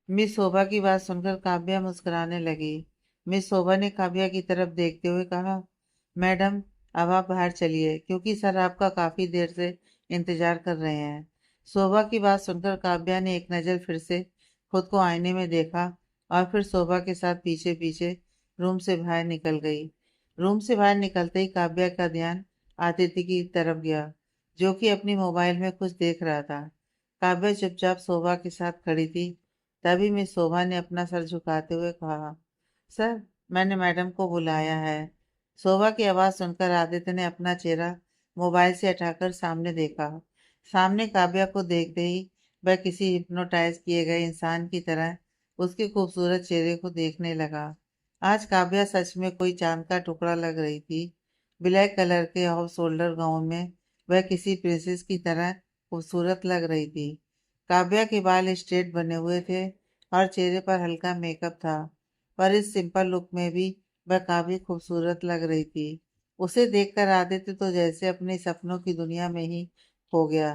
Miss शोभा की बात सुनकर काव्या मुस्कुराने लगी। मिस शोभा ने काव्या की तरफ देखते हुए कहा, मैडम, अब आप बाहर चलिए क्योंकि सर आपका काफी देर से इंतजार कर रहे हैं। शोभा की बात सुनकर काव्या ने एक नज़र फिर से खुद को आईने में देखा और फिर शोभा के साथ पीछे पीछे रूम से बाहर निकल गई। रूम से बाहर निकलते ही काव्या का ध्यान आदित्य की तरफ गया, जो कि अपनी मोबाइल में कुछ देख रहा था। काव्या चुपचाप शोभा के साथ खड़ी थी। तभी मिस शोभा ने अपना सर झुकाते हुए कहा, सर, मैंने मैडम को बुलाया है। शोभा की आवाज़ सुनकर आदित्य ने अपना चेहरा मोबाइल से हटाकर सामने देखा। सामने काव्या को देखते ही वह किसी हिप्नोटाइज किए गए इंसान की तरह उसके खूबसूरत चेहरे को देखने लगा। आज काव्या सच में कोई चांद का टुकड़ा लग रही थी। ब्लैक कलर के ऑफ शोल्डर गाउन में वह किसी प्रिंसेस की तरह खूबसूरत लग रही थी। काव्या के बाल स्ट्रेट बने हुए थे और चेहरे पर हल्का मेकअप था, पर इस सिंपल लुक में भी वह काफी खूबसूरत लग रही थी। उसे देखकर आदित्य तो जैसे अपने सपनों की दुनिया में ही खो गया।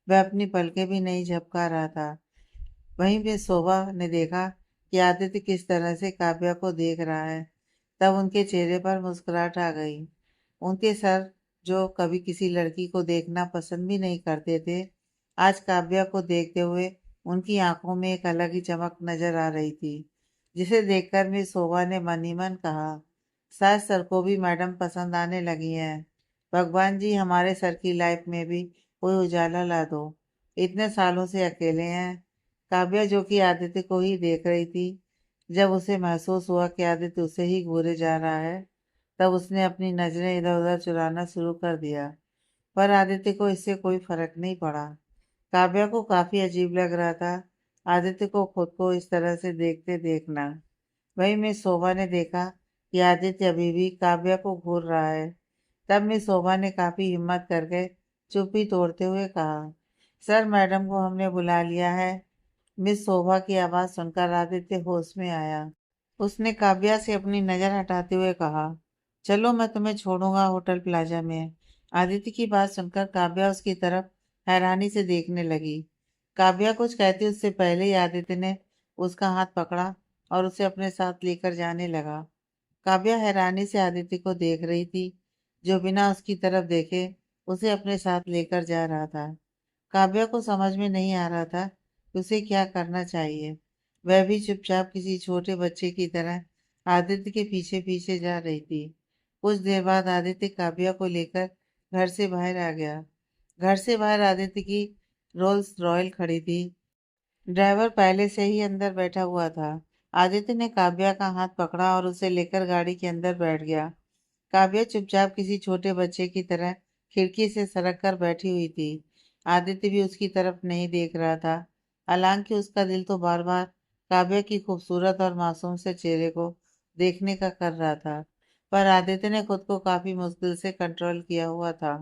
वह अपनी पलकें भी नहीं झपका रहा था। वहीं पे शोभा ने देखा कि आदित्य किस तरह से काव्या को देख रहा है। तब उनके चेहरे पर मुस्कुराहट आ गई। उनके सर, जो कभी किसी लड़की को देखना पसंद भी नहीं करते थे, आज काव्या को देखते हुए उनकी आंखों में एक अलग ही चमक नजर आ रही थी, जिसे देखकर मिस शोभा ने मन ही मन कहा, शायद सर को भी मैडम पसंद आने लगी है। भगवान जी, हमारे सर की लाइफ में भी कोई उजाला ला दो। इतने सालों से अकेले हैं। काव्या, जो कि आदित्य को ही देख रही थी, जब उसे महसूस हुआ कि आदित्य उसे ही घूरे जा रहा है, तब उसने अपनी नजरें इधर उधर चुराना शुरू कर दिया। पर आदित्य को इससे कोई फर्क नहीं पड़ा। काव्या को काफी अजीब लग रहा था आदित्य को खुद को इस तरह से देखते देखना। वहीं मिस शोभा ने देखा कि आदित्य अभी भी काव्या को घूर रहा है। तब मिस शोभा ने काफी हिम्मत करके चुप्पी तोड़ते हुए कहा, सर, मैडम को हमने बुला लिया है। मिस शोभा की आवाज सुनकर आदित्य होश में आया। उसने काव्या से अपनी नजर हटाते हुए कहा, चलो, मैं तुम्हें छोड़ूंगा होटल प्लाजा में। आदित्य की बात सुनकर काव्या उसकी तरफ हैरानी से देखने लगी। काव्या कुछ कहती उससे पहले ही आदित्य ने उसका हाथ पकड़ा और उसे अपने साथ लेकर जाने लगा। काव्या हैरानी से आदित्य को देख रही थी, जो बिना उसकी तरफ देखे उसे अपने साथ लेकर जा रहा था। काव्या को समझ में नहीं आ रहा था कि उसे क्या करना चाहिए। वह भी चुपचाप किसी छोटे बच्चे की तरह आदित्य के पीछे पीछे जा रही थी। कुछ देर बाद आदित्य काव्या को लेकर घर से बाहर आ गया। घर से बाहर आदित्य की रोल्स रॉयल खड़ी थी। ड्राइवर पहले से ही अंदर बैठा हुआ था। आदित्य ने काव्या का हाथ पकड़ा और उसे लेकर गाड़ी के अंदर बैठ गया। काव्या चुपचाप किसी छोटे बच्चे की तरह खिड़की से सरक कर बैठी हुई थी। आदित्य भी उसकी तरफ नहीं देख रहा था। हालांकि उसका दिल तो बार बार काव्या की खूबसूरत और मासूम से चेहरे को देखने का कर रहा था, पर आदित्य ने खुद को काफी मुश्किल से कंट्रोल किया हुआ था।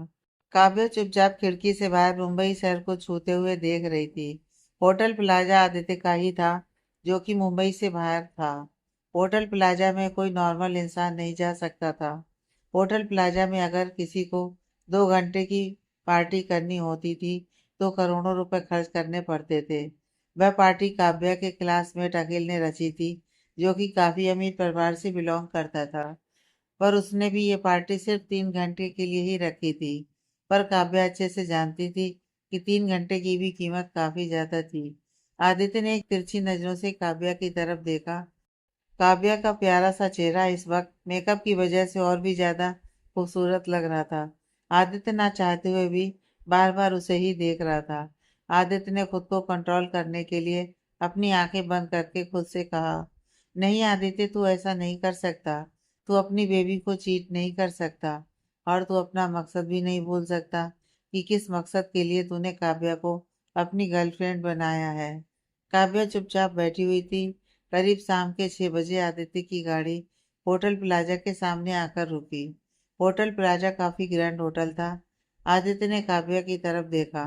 काव्या चुपचाप खिड़की से बाहर मुंबई शहर को छूते हुए देख रही थी। होटल प्लाजा आदित्य का ही था, जो कि मुंबई से बाहर था। होटल प्लाजा में कोई नॉर्मल इंसान नहीं जा सकता था। होटल प्लाजा में अगर किसी को 2 घंटे की पार्टी करनी होती थी तो करोड़ों रुपए खर्च करने पड़ते थे। वह पार्टी काव्या के क्लासमेट अखिल ने रची थी, जो कि काफी अमीर परिवार से बिलोंग करता था। पर उसने भी ये पार्टी सिर्फ 3 घंटे के लिए ही रखी थी। पर काव्या अच्छे से जानती थी कि 3 घंटे की भी कीमत काफी ज्यादा थी। आदित्य ने एक तिरछी नजरों से काव्या की तरफ देखा। काव्या का प्यारा सा चेहरा इस वक्त मेकअप की वजह से और भी ज्यादा खूबसूरत लग रहा था। आदित्य ना चाहते हुए भी बार बार उसे ही देख रहा था। आदित्य ने खुद को कंट्रोल करने के लिए अपनी आंखें बंद करके खुद से कहा, नहीं आदित्य, तू ऐसा नहीं कर सकता। तू अपनी बेबी को चीट नहीं कर सकता, और तू अपना मकसद भी नहीं भूल सकता कि किस मकसद के लिए तूने काव्या को अपनी गर्लफ्रेंड बनाया है। काव्या चुपचाप बैठी हुई थी। करीब शाम के 6 बजे आदित्य की गाड़ी होटल प्लाजा के सामने आकर रुकी। होटल प्लाजा काफी ग्रैंड होटल था। आदित्य ने काव्या की तरफ देखा,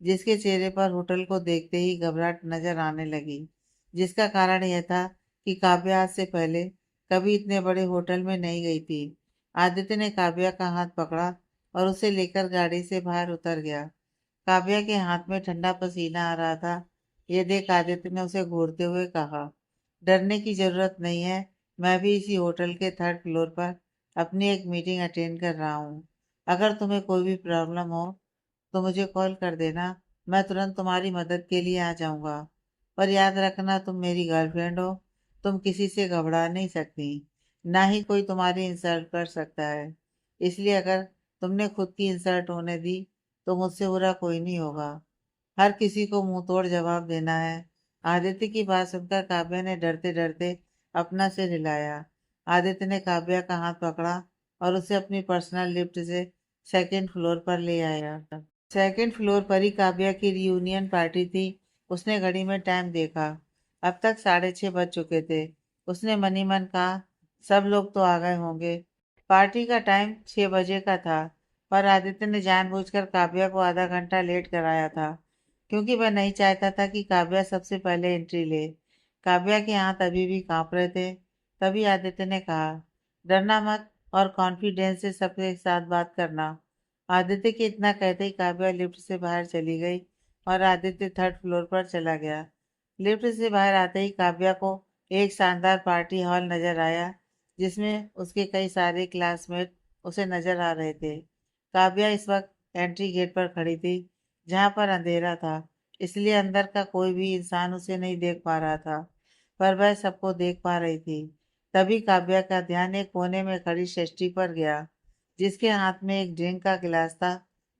जिसके चेहरे पर होटल को देखते ही घबराहट नजर आने लगी, जिसका कारण यह था कि काव्या आज से पहले कभी इतने बड़े होटल में नहीं गई थी। आदित्य ने काव्या का हाथ पकड़ा और उसे लेकर गाड़ी से बाहर उतर गया। काव्या के हाथ में ठंडा पसीना आ रहा था, ये देख आदित्य ने उसे घूरते हुए कहा, डरने की जरूरत नहीं है। मैं भी इसी होटल के थर्ड फ्लोर पर अपनी एक मीटिंग अटेंड कर रहा हूँ। अगर तुम्हें कोई भी प्रॉब्लम हो तो मुझे कॉल कर देना। मैं तुरंत तुम्हारी मदद के लिए आ जाऊंगा। पर याद रखना, तुम मेरी गर्लफ्रेंड हो। तुम किसी से घबरा नहीं सकती। ना ही कोई तुम्हारी इंसल्ट कर सकता है। इसलिए अगर तुमने खुद की इंसल्ट होने दी तो मुझसे बुरा कोई नहीं होगा। हर किसी को मुंह तोड़ जवाब देना है। आदित्य की बात सुनकर काव्या ने डरते डरते अपना सिर हिलाया। आदित्य ने काव्या का हाथ पकड़ा और उसे अपनी पर्सनल लिफ्ट से सेकंड फ्लोर पर ले आया। सेकंड फ्लोर पर ही काव्या की रियूनियन पार्टी थी। उसने घड़ी में टाइम देखा। अब तक 6:30 बज चुके थे। उसने मनी मन कहा, सब लोग तो आ गए होंगे। पार्टी का टाइम 6 बजे का था, पर आदित्य ने जानबूझकर काव्या को आधा घंटा लेट कराया था, क्योंकि वह नहीं चाहता था कि काव्या सबसे पहले एंट्री ले। काव्या के हाथ अभी भी कांप रहे थे। तभी आदित्य ने कहा, डरना मत और कॉन्फिडेंस से सबके साथ बात करना। आदित्य के इतना कहते ही काव्या लिफ्ट से बाहर चली गई और आदित्य थर्ड फ्लोर पर चला गया। लिफ्ट से बाहर आते ही काव्या को एक शानदार पार्टी हॉल नजर आया, जिसमें उसके कई सारे क्लासमेट उसे नजर आ रहे थे। काव्या इस वक्त एंट्री गेट पर खड़ी थी, जहां पर अंधेरा था, इसलिए अंदर का कोई भी इंसान उसे नहीं देख पा रहा था, पर वह सबको देख पा रही थी। तभी काव्या का ध्यान एक कोने में खड़ी षष्ठी पर गया, जिसके हाथ में एक ड्रिंक का गिलास था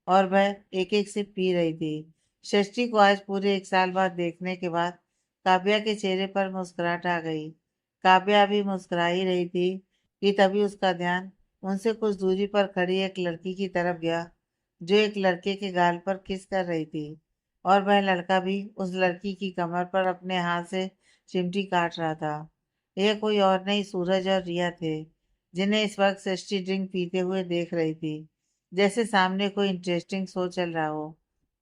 और वह एक एक सिप पी रही थी। षष्ठी को आज पूरे 1 साल बाद देखने के बाद काव्या के चेहरे पर मुस्कुराहट आ गई। काव्या भी मुस्कुरा ही रही थी कि तभी उसका ध्यान उनसे कुछ दूरी पर खड़ी एक लड़की की तरफ गया, जो एक लड़के के गाल पर किस कर रही थी, और वह लड़का भी उस लड़की की कमर पर अपने हाथ से चिमटी काट रहा था। यह कोई और नहीं, सूरज और रिया थे, जिन्हें इस वक्त सृष्टि ड्रिंक पीते हुए देख रही थी, जैसे सामने कोई इंटरेस्टिंग शो चल रहा हो।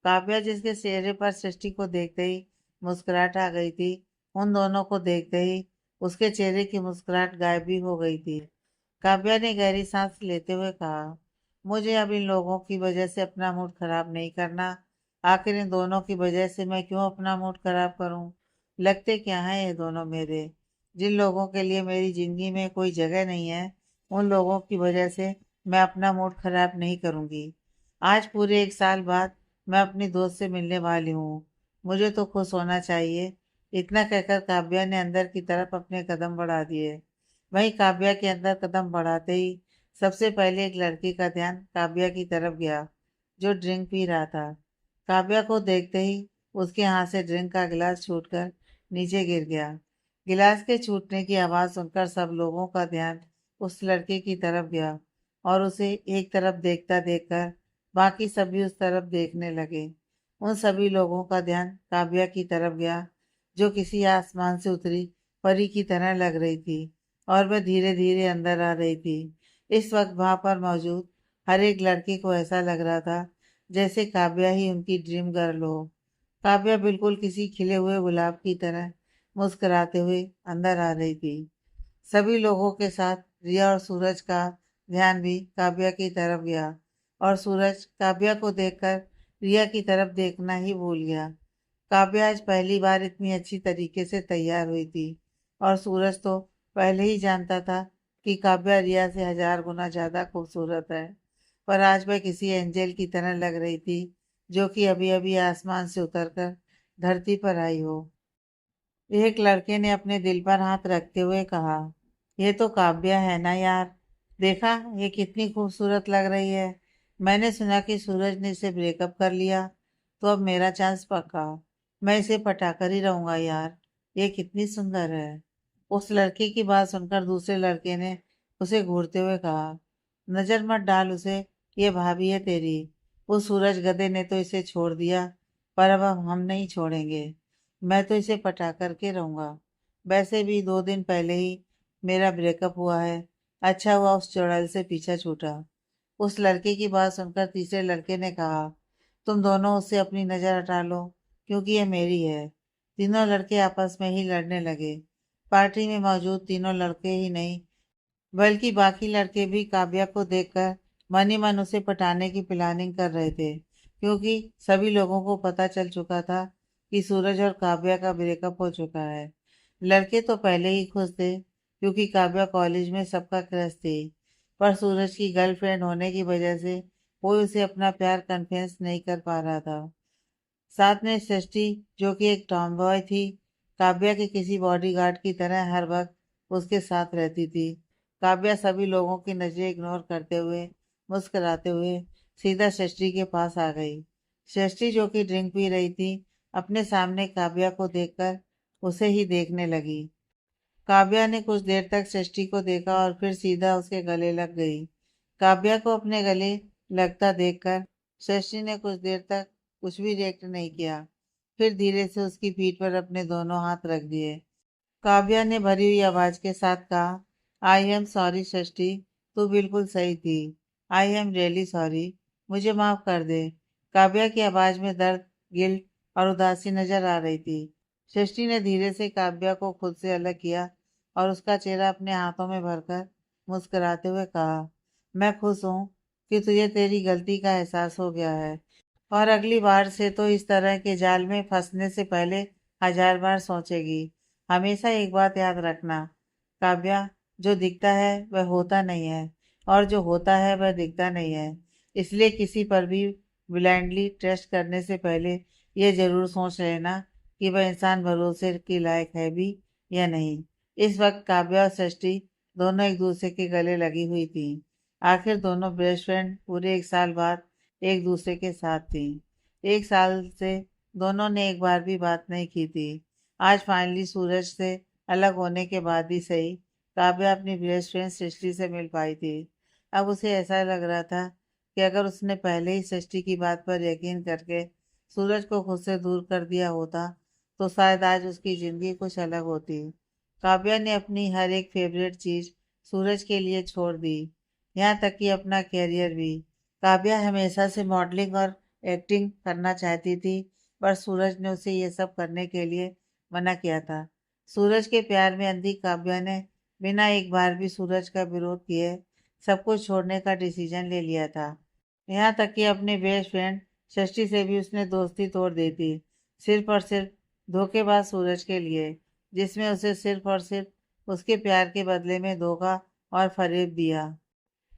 काव्या, जिसके चेहरे पर सृष्टि को देखते ही मुस्कुराहट आ गई थी, उन दोनों को देखते ही उसके चेहरे की मुस्कुराहट गायब भी हो गई थी। काव्या ने गहरी सांस लेते हुए कहा, मुझे अब इन लोगों की वजह से अपना मूड खराब नहीं करना। आखिर इन दोनों की वजह से मैं क्यों अपना मूड खराब करूं? लगते क्या हैं ये दोनों मेरे? जिन लोगों के लिए मेरी जिंदगी में कोई जगह नहीं है, उन लोगों की वजह से मैं अपना मूड खराब नहीं करूंगी। आज पूरे 1 साल बाद मैं अपनी दोस्त से मिलने वाली हूँ। मुझे तो खुश होना चाहिए। इतना कहकर काव्या ने अंदर की तरफ अपने कदम बढ़ा दिए। वहीं काव्या के अंदर कदम बढ़ाते ही सबसे पहले एक लड़के का ध्यान काव्या की तरफ गया, जो ड्रिंक पी रहा था। काव्या को देखते ही उसके हाथ से ड्रिंक का गिलास छूटकर नीचे गिर गया। गिलास के छूटने की आवाज सुनकर सब लोगों का ध्यान उस लड़के की तरफ गया, और उसे एक तरफ देखता देखकर बाकी सभी उस तरफ देखने लगे। उन सभी लोगों का ध्यान काव्या की तरफ गया, जो किसी आसमान से उतरी परी की तरह लग रही थी, और वह धीरे धीरे अंदर आ रही थी। इस वक्त वहां पर मौजूद हर एक लड़के को ऐसा लग रहा था जैसे काव्या ही उनकी ड्रीम गर्ल हो। काव्या बिल्कुल किसी खिले हुए गुलाब की तरह मुस्कुराते हुए अंदर आ रही थी। सभी लोगों के साथ रिया और सूरज का ध्यान भी काव्या की तरफ गया, और सूरज काव्या को देखकर रिया की तरफ देखना ही भूल गया। काव्या आज पहली बार इतनी अच्छी तरीके से तैयार हुई थी, और सूरज तो पहले ही जानता था कि काव्या रिया से 1000 गुना ज्यादा खूबसूरत है, पर आज वह किसी एंजल की तरह लग रही थी, जो कि अभी अभी आसमान से उतरकर धरती पर आई हो। एक लड़के ने अपने दिल पर हाथ रखते हुए कहा, ये तो काव्या है ना यार? देखा, ये कितनी खूबसूरत लग रही है। मैंने सुना कि सूरज ने इसे ब्रेकअप कर लिया, तो अब मेरा चांस पक्का। मैं इसे पटा कर ही रहूंगा यार। ये कितनी सुंदर है। उस लड़के की बात सुनकर दूसरे लड़के ने उसे घूरते हुए कहा, नजर मत डाल उसे, ये भाभी है तेरी। उस सूरज गधे ने तो इसे छोड़ दिया, पर अब हम नहीं छोड़ेंगे। मैं तो इसे पटा करके रहूंगा। वैसे भी 2 दिन पहले ही मेरा ब्रेकअप हुआ है। अच्छा हुआ उस चुड़ैल से पीछा छूटा। उस लड़के की बात सुनकर तीसरे लड़के ने कहा, तुम दोनों उससे अपनी नजर हटा लो, क्योंकि ये मेरी है। तीनों लड़के आपस में ही लड़ने लगे। पार्टी में मौजूद तीनों लड़के ही नहीं, बल्कि बाकी लड़के भी काव्या को देखकर मन ही मन उसे पटाने की प्लानिंग कर रहे थे, क्योंकि सभी लोगों को पता चल चुका था कि सूरज और काव्या का ब्रेकअप हो चुका है। लड़के तो पहले ही खुश थे क्योंकि काव्या कॉलेज में सबका क्रश थी, पर सूरज की गर्लफ्रेंड होने की वजह से कोई उसे अपना प्यार कन्फेस नहीं कर पा रहा था। साथ में सृष्टि, जो कि एक टॉमबॉय थी, काव्या के किसी बॉडीगार्ड की तरह हर वक्त उसके साथ रहती थी। काव्या सभी लोगों की नजरें इग्नोर करते हुए, मुस्कुराते हुए सीधा सृष्टि के पास आ गई। सृष्टि, जो कि ड्रिंक पी रही थी, अपने सामने काव्या को देखकर उसे ही देखने लगी। काव्या ने कुछ देर तक सृष्टि को देखा और फिर सीधा उसके गले लग गई। काव्या को अपने गले लगता देखकर सृष्टि ने कुछ देर तक कुछ भी रिएक्ट नहीं किया। फिर धीरे से उसकी पीठ पर अपने दोनों हाथ रख दिए। काव्या ने भरी हुई आवाज के साथ कहा, आई एम सॉरी सृष्टि, तू बिल्कुल सही थी। आई एम रियली सॉरी, मुझे माफ कर दे। काव्या की आवाज में दर्द, गिल्ट और उदासी नजर आ रही थी। सृष्टि ने धीरे से काव्या को खुद से अलग किया और उसका चेहरा अपने हाथों में भरकर मुस्कुराते हुए कहा, मैं खुश हूँ कि तुझे तेरी गलती का एहसास हो गया है और अगली बार से तो इस तरह के जाल में फंसने से पहले 1000 बार सोचेगी। हमेशा एक बात याद रखना, काव्या, जो दिखता है वह होता नहीं है और जो होता है वह दिखता नहीं है। इसलिए किसी पर भी ब्लाइंडली ट्रस्ट करने से पहले यह जरूर सोच लेना कि वह इंसान भरोसे के लायक है भी या नहीं। इस वक्त काव्या और सृष्टि दोनों एक दूसरे के गले लगी हुई थी। आखिर दोनों बेस्ट फ्रेंड पूरे 1 साल बाद एक दूसरे के साथ थी। 1 साल से दोनों ने एक बार भी बात नहीं की थी। आज फाइनली सूरज से अलग होने के बाद ही सही, काव्या अपनी बेस्ट फ्रेंड सृष्टि से मिल पाई थी। अब उसे ऐसा लग रहा था कि अगर उसने पहले ही सृष्टि की बात पर यकीन करके सूरज को खुद से दूर कर दिया होता तो शायद आज उसकी जिंदगी कुछ अलग होती। काव्या ने अपनी हर एक फेवरेट चीज सूरज के लिए छोड़ दी, यहाँ तक कि अपना कैरियर भी। काव्या हमेशा से मॉडलिंग और एक्टिंग करना चाहती थी, पर सूरज ने उसे ये सब करने के लिए मना किया था। सूरज के प्यार में अंधी काव्या ने बिना एक बार भी सूरज का विरोध किए सब कुछ छोड़ने का डिसीजन ले लिया था। यहाँ तक कि अपने बेस्ट फ्रेंड षष्ठी से भी उसने दोस्ती तोड़ दी थी, सिर्फ और सिर्फ धोखेबाज सूरज के लिए, जिसमें उसे सिर्फ और सिर्फ उसके प्यार के बदले में धोखा और फरेब दिया।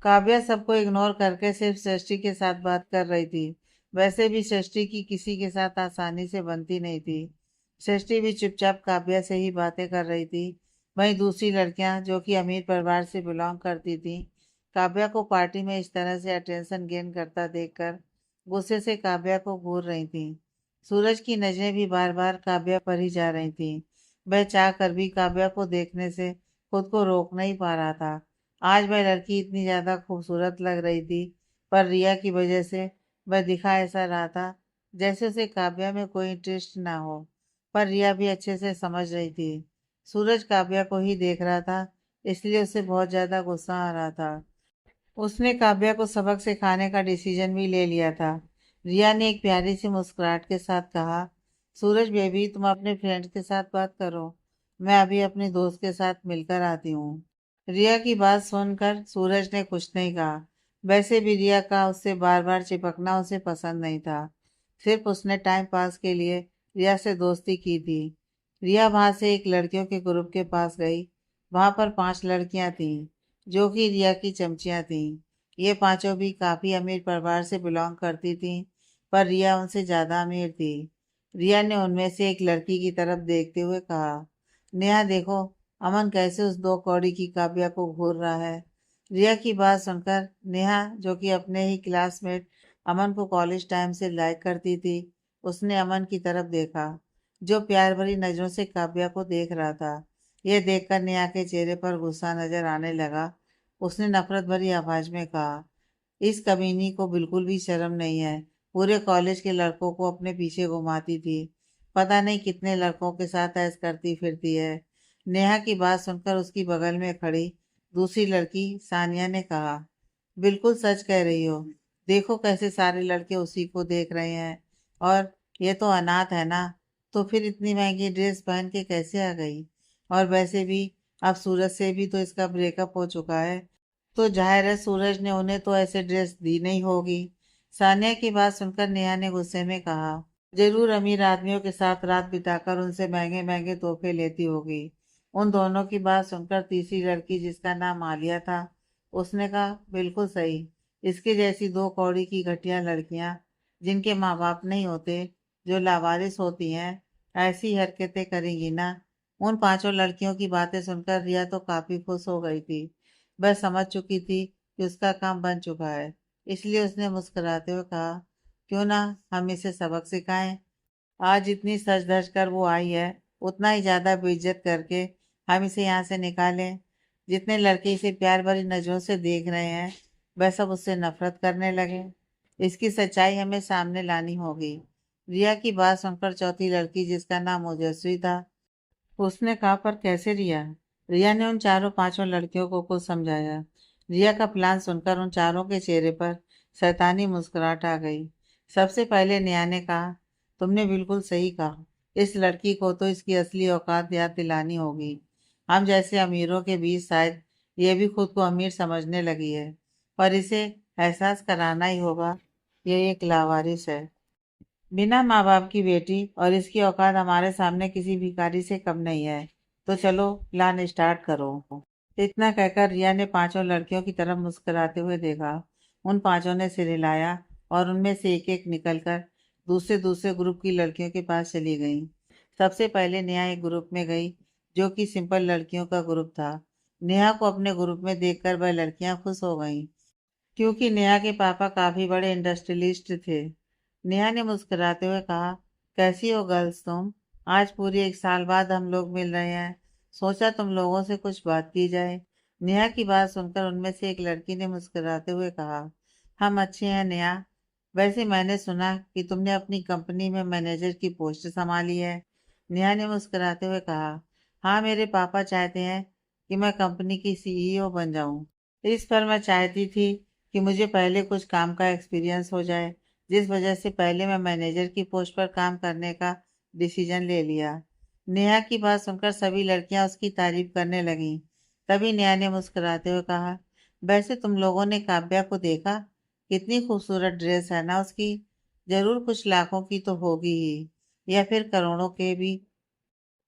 काव्या सबको इग्नोर करके सिर्फ सृष्टि के साथ बात कर रही थी। वैसे भी सृष्टि की किसी के साथ आसानी से बनती नहीं थी। सृष्टि भी चुपचाप काव्या से ही बातें कर रही थी। वहीं दूसरी लड़कियां, जो कि अमीर परिवार से बिलोंग करती थीं, काव्या को पार्टी में इस तरह से अटेंशन गेन करता देखकर गुस्से से काव्या को घूर रही थीं। सूरज की नजरें भी बार बार काव्या पर ही जा रही थीं। वह चाह कर भी काव्या को देखने से खुद को रोक नहीं पा रहा था। आज वह लड़की इतनी ज्यादा खूबसूरत लग रही थी, पर रिया की वजह से वह दिखा ऐसा रहा था जैसे उसे काव्या में कोई इंटरेस्ट ना हो। पर रिया भी अच्छे से समझ रही थी सूरज काव्या को ही देख रहा था, इसलिए उसे बहुत ज्यादा गुस्सा आ रहा था। उसने काव्या को सबक सिखाने का डिसीजन भी ले लिया था। रिया ने एक प्यारी सी मुस्कुराहट के साथ कहा, सूरज बेबी, तुम अपने फ्रेंड के साथ बात करो, मैं अभी अपने दोस्त के साथ मिलकर आती हूँ। रिया की बात सुनकर सूरज ने कुछ नहीं कहा। वैसे भी रिया का उससे बार बार चिपकना उसे पसंद नहीं था। सिर्फ उसने टाइम पास के लिए रिया से दोस्ती की थी। रिया वहां से एक लड़कियों के ग्रुप के पास गई। वहां पर 5 लड़कियां थीं, जो कि रिया की चमचियां थीं। ये पांचों भी काफी अमीर परिवार से बिलोंग करती थीं, पर रिया उनसे ज्यादा अमीर थी। रिया ने उनमें से एक लड़की की तरफ देखते हुए कहा, नेहा देखो, अमन कैसे उस 2 कौड़ी की काव्या को घूर रहा है। रिया की बात सुनकर नेहा, जो कि अपने ही क्लासमेट अमन को कॉलेज टाइम से लाइक करती थी, उसने अमन की तरफ देखा, जो प्यार भरी नजरों से काव्या को देख रहा था। यह देखकर नेहा के चेहरे पर गुस्सा नजर आने लगा। उसने नफरत भरी आवाज में कहा, इस कमीनी को बिल्कुल भी शर्म नहीं है। पूरे कॉलेज के लड़कों को अपने पीछे घुमाती थी, पता नहीं कितने लड़कों के साथ ऐश करती फिरती है। नेहा की बात सुनकर उसकी बगल में खड़ी दूसरी लड़की सानिया ने कहा, बिल्कुल सच कह रही हो, देखो कैसे सारे लड़के उसी को देख रहे हैं। और ये तो अनाथ है ना, तो फिर इतनी महंगी ड्रेस पहन के कैसे आ गई। और वैसे भी अब सूरज से भी तो इसका ब्रेकअप हो चुका है, तो जाहिर है सूरज ने उन्हें तो ऐसे ड्रेस दी नहीं होगी। सानिया की बात सुनकर नेहा ने गुस्से में कहा, जरूर अमीर आदमियों के साथ रात बिताकर उनसे महंगे महंगे तोहफे लेती होगी। उन दोनों की बात सुनकर तीसरी लड़की, जिसका नाम आलिया था, उसने कहा, बिल्कुल सही। इसके जैसी दो कौड़ी की घटिया लड़कियां, जिनके माँ बाप नहीं होते, जो लावारिस होती हैं, ऐसी हरकतें करेंगी ना। उन पांचों लड़कियों की बातें सुनकर रिया तो काफी खुश हो गई थी। वह समझ चुकी थी कि उसका काम बन चुका है। इसलिए उसने मुस्कुराते हुए कहा, क्यों ना हम इसे सबक सिखाएं। आज इतनी सज धज कर वो आई है, उतना ही ज्यादा बेइज्जत करके हम इसे यहाँ से निकालें। जितने लड़के इसे प्यार भरी नजरों से देख रहे हैं, वह सब उससे नफरत करने लगे। इसकी सच्चाई हमें सामने लानी होगी। रिया की बात सुनकर चौथी लड़की, जिसका नाम ओजस्वी था, उसने कहा, पर कैसे रिया। रिया ने उन चारों पांचों लड़कियों को कुछ समझाया। रिया का प्लान सुनकर उन चारों के चेहरे पर शैतानी मुस्कुराहट आ गई। सबसे पहले नेहा ने कहा, तुमने बिल्कुल सही कहा। इस लड़की को तो इसकी असली औकात याद दिलानी होगी। हम जैसे अमीरों के बीच शायद ये भी खुद को अमीर समझने लगी है, पर इसे एहसास कराना ही होगा, ये एक लावारिस है, बिना माँ बाप की बेटी, और इसकी औकात हमारे सामने किसी भिखारी से कम नहीं है। तो चलो, प्लान स्टार्ट करो। इतना कहकर रिया ने पांचों लड़कियों की तरफ मुस्कुराते हुए देखा। उन पांचों ने सिर हिलाया और उनमें से एक एक निकलकर दूसरे दूसरे ग्रुप की लड़कियों के पास चली गईं। सबसे पहले नेहा एक ग्रुप में गई, जो कि सिंपल लड़कियों का ग्रुप था। नेहा को अपने ग्रुप में देखकर वह लड़कियां खुश हो गईं, क्योंकि नेहा के पापा काफी बड़े इंडस्ट्रियलिस्ट थे। नेहा ने मुस्कुराते हुए कहा, कैसी हो गर्ल्स तुम। आज पूरे एक साल बाद हम लोग मिल रहे हैं, सोचा तुम लोगों से कुछ बात की जाए। नेहा की बात सुनकर उनमें से एक लड़की ने मुस्कुराते हुए कहा, हम अच्छे हैं नेहा। वैसे मैंने सुना कि तुमने अपनी कंपनी में मैनेजर की पोस्ट संभाली है। नेहा ने मुस्कुराते हुए कहा, हाँ, मेरे पापा चाहते हैं कि मैं कंपनी की सीईओ बन जाऊं। इस पर मैं चाहती थी कि मुझे पहले कुछ काम का एक्सपीरियंस हो जाए, जिस वजह से पहले मैं मैनेजर की पोस्ट पर काम करने का डिसीजन ले लिया। नेहा की बात सुनकर सभी लड़कियां उसकी तारीफ करने लगीं। तभी नेहा ने मुस्कुराते हुए कहा, वैसे तुम लोगों ने काव्या को देखा, कितनी खूबसूरत ड्रेस है ना उसकी। जरूर कुछ लाखों की तो होगी ही, या फिर करोड़ों के भी।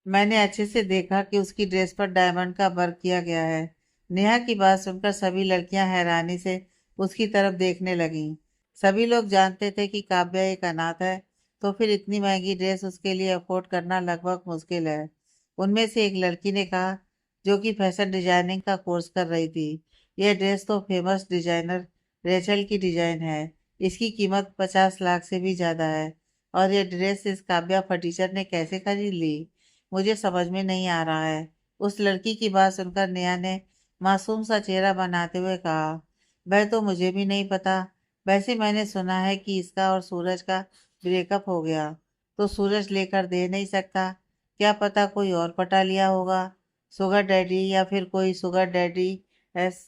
मैंने अच्छे से देखा कि उसकी ड्रेस पर डायमंड का वर्क किया गया है। नेहा की बात सुनकर सभी लड़कियां हैरानी से उसकी तरफ देखने लगीं। सभी लोग जानते थे कि काव्या एक अनाथ है, तो फिर इतनी महंगी ड्रेस उसके लिए अफोर्ड करना लगभग मुश्किल है। उनमें से एक लड़की ने कहा, जो कि फैशन डिजाइनिंग का कोर्स कर रही थी, यह ड्रेस तो फेमस डिजाइनर रेचल की डिजाइन है। इसकी कीमत 50 लाख से भी ज्यादा है। और यह ड्रेस इस काव्या फटीचर ने कैसे खरीद ली, मुझे समझ में नहीं आ रहा है। उस लड़की की बात सुनकर नेहा ने मासूम सा चेहरा बनाते हुए कहा, वह तो मुझे भी नहीं पता। वैसे मैंने सुना है कि इसका और सूरज का ब्रेकअप हो गया, तो सूरज लेकर दे नहीं सकता। क्या पता कोई और पटा लिया होगा, सुगर डैडी, या फिर कोई सुगर डैडी। एस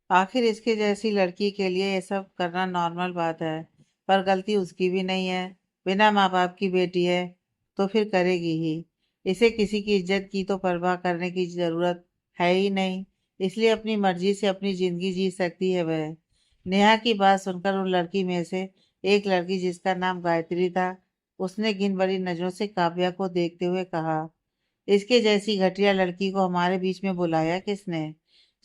आखिर इसके जैसी लड़की के लिए ये सब करना नॉर्मल बात है, पर गलती उसकी भी नहीं है। बिना माँ बाप की बेटी है, तो फिर करेगी ही। इसे किसी की इज्जत की तो परवाह करने की जरूरत है ही नहीं, इसलिए अपनी मर्जी से अपनी जिंदगी जी सकती है वह। नेहा की बात सुनकर उन लड़की में से एक लड़की, जिसका नाम गायत्री था, उसने घिन भरी नजरों से काव्या को देखते हुए कहा, इसके जैसी घटिया लड़की को हमारे बीच में बुलाया किसने।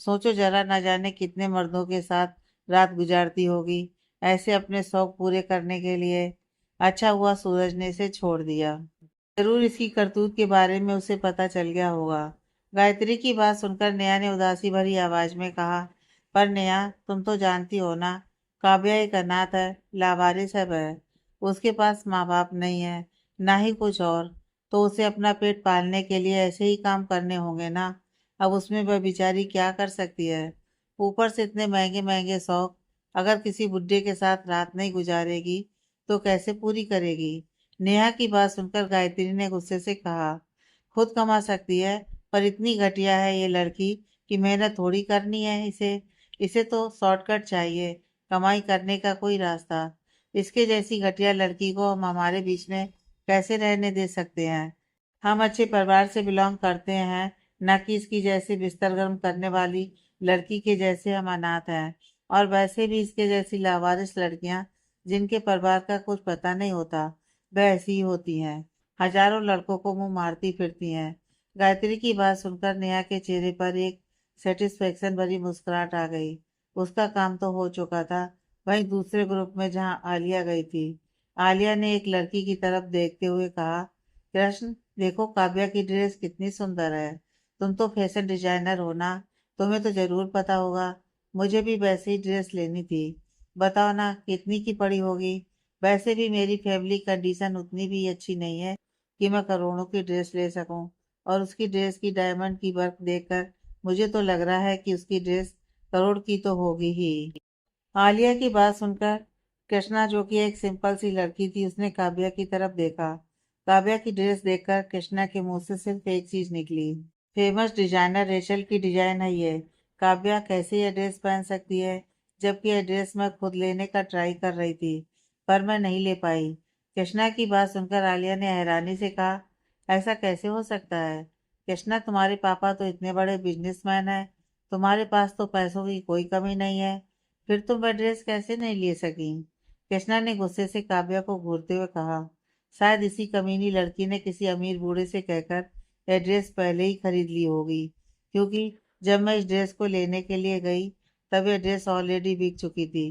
सोचो जरा, न जाने कितने मर्दों के साथ रात गुजारती होगी, ऐसे अपने शौक पूरे करने के लिए। अच्छा हुआ सूरज ने इसे छोड़ दिया, जरूर इसकी करतूत के बारे में उसे पता चल गया होगा। गायत्री की बात सुनकर नेहा ने उदासी भरी आवाज में कहा, पर नेहा, तुम तो जानती हो ना, काव्या एक अनाथ है, लावारिस है वह। उसके पास माँ बाप नहीं है, ना ही कुछ और, तो उसे अपना पेट पालने के लिए ऐसे ही काम करने होंगे ना। अब उसमें वह बेचारी क्या कर सकती है। ऊपर से इतने महंगे महंगे शौक, अगर किसी बुड्ढे के साथ रात नहीं गुजारेगी तो कैसे पूरी करेगी। नेहा की बात सुनकर गायत्री ने गुस्से से कहा, खुद कमा सकती है, पर इतनी घटिया है ये लड़की कि मेहनत थोड़ी करनी है इसे। इसे तो शॉर्टकट चाहिए, कमाई करने का कोई रास्ता। इसके जैसी घटिया लड़की को हम हमारे बीच में कैसे रहने दे सकते हैं। हम अच्छे परिवार से बिलोंग करते हैं, न कि इसकी जैसी बिस्तर गर्म करने वाली लड़की के जैसे हम अनाथ हैं। और वैसे भी इसके जैसी लावारिस लड़कियां, जिनके परिवार का कुछ पता नहीं होता, वह ऐसी ही होती हैं। हजारों लड़कों को मुंह मारती फिरती हैं। गायत्री की बात सुनकर नेहा के चेहरे पर एक सेटिस्फेक्शन भरी मुस्कुराहट आ गई। उसका काम तो हो चुका था। वहीं दूसरे ग्रुप में जहां आलिया गई थी, आलिया ने एक लड़की की तरफ देखते हुए कहा, कृष्ण देखो काव्या की ड्रेस कितनी सुंदर है। तुम तो फैशन डिजाइनर हो ना, तुम्हें तो जरूर पता होगा। मुझे भी वैसे ही ड्रेस लेनी थी। बताओ ना कितनी की पड़ी होगी। वैसे भी मेरी फैमिली कंडीशन उतनी भी अच्छी नहीं है कि मैं करोड़ों की ड्रेस ले सकूं। और उसकी ड्रेस की डायमंड की वर्क देखकर मुझे तो लग रहा है कि उसकी ड्रेस करोड़ की तो होगी ही। आलिया की बात सुनकर कृष्णा, जो कि एक सिंपल सी लड़की थी, उसने काव्या की तरफ देखा। काव्या की ड्रेस देखकर कृष्णा के मुंह से सिर्फ एक चीज निकली, फेमस डिजाइनर रेचल की डिजाइन है ये। काव्या कैसे ये ड्रेस पहन सकती है, जबकि ये ड्रेस मैं खुद लेने का ट्राई कर रही थी, पर मैं नहीं ले पाई। कृष्णा की बात सुनकर आलिया ने हैरानी से कहा, ऐसा कैसे हो सकता है? कृष्णा, तुम्हारे पापा तो इतने बड़े बिजनेसमैन हैं, तुम्हारे पास तो पैसों की कोई कमी नहीं है, फिर तुम वह ड्रेस कैसे नहीं ले सकी? कृष्णा ने गुस्से से काव्या को घूरते हुए कहा, शायद इसी कमीनी लड़की ने किसी अमीर बूढ़े से कहकर यह ड्रेस पहले ही खरीद ली होगी, क्योंकि जब मैं इस ड्रेस को लेने के लिए गई तब यह ड्रेस ऑलरेडी बिक चुकी थी।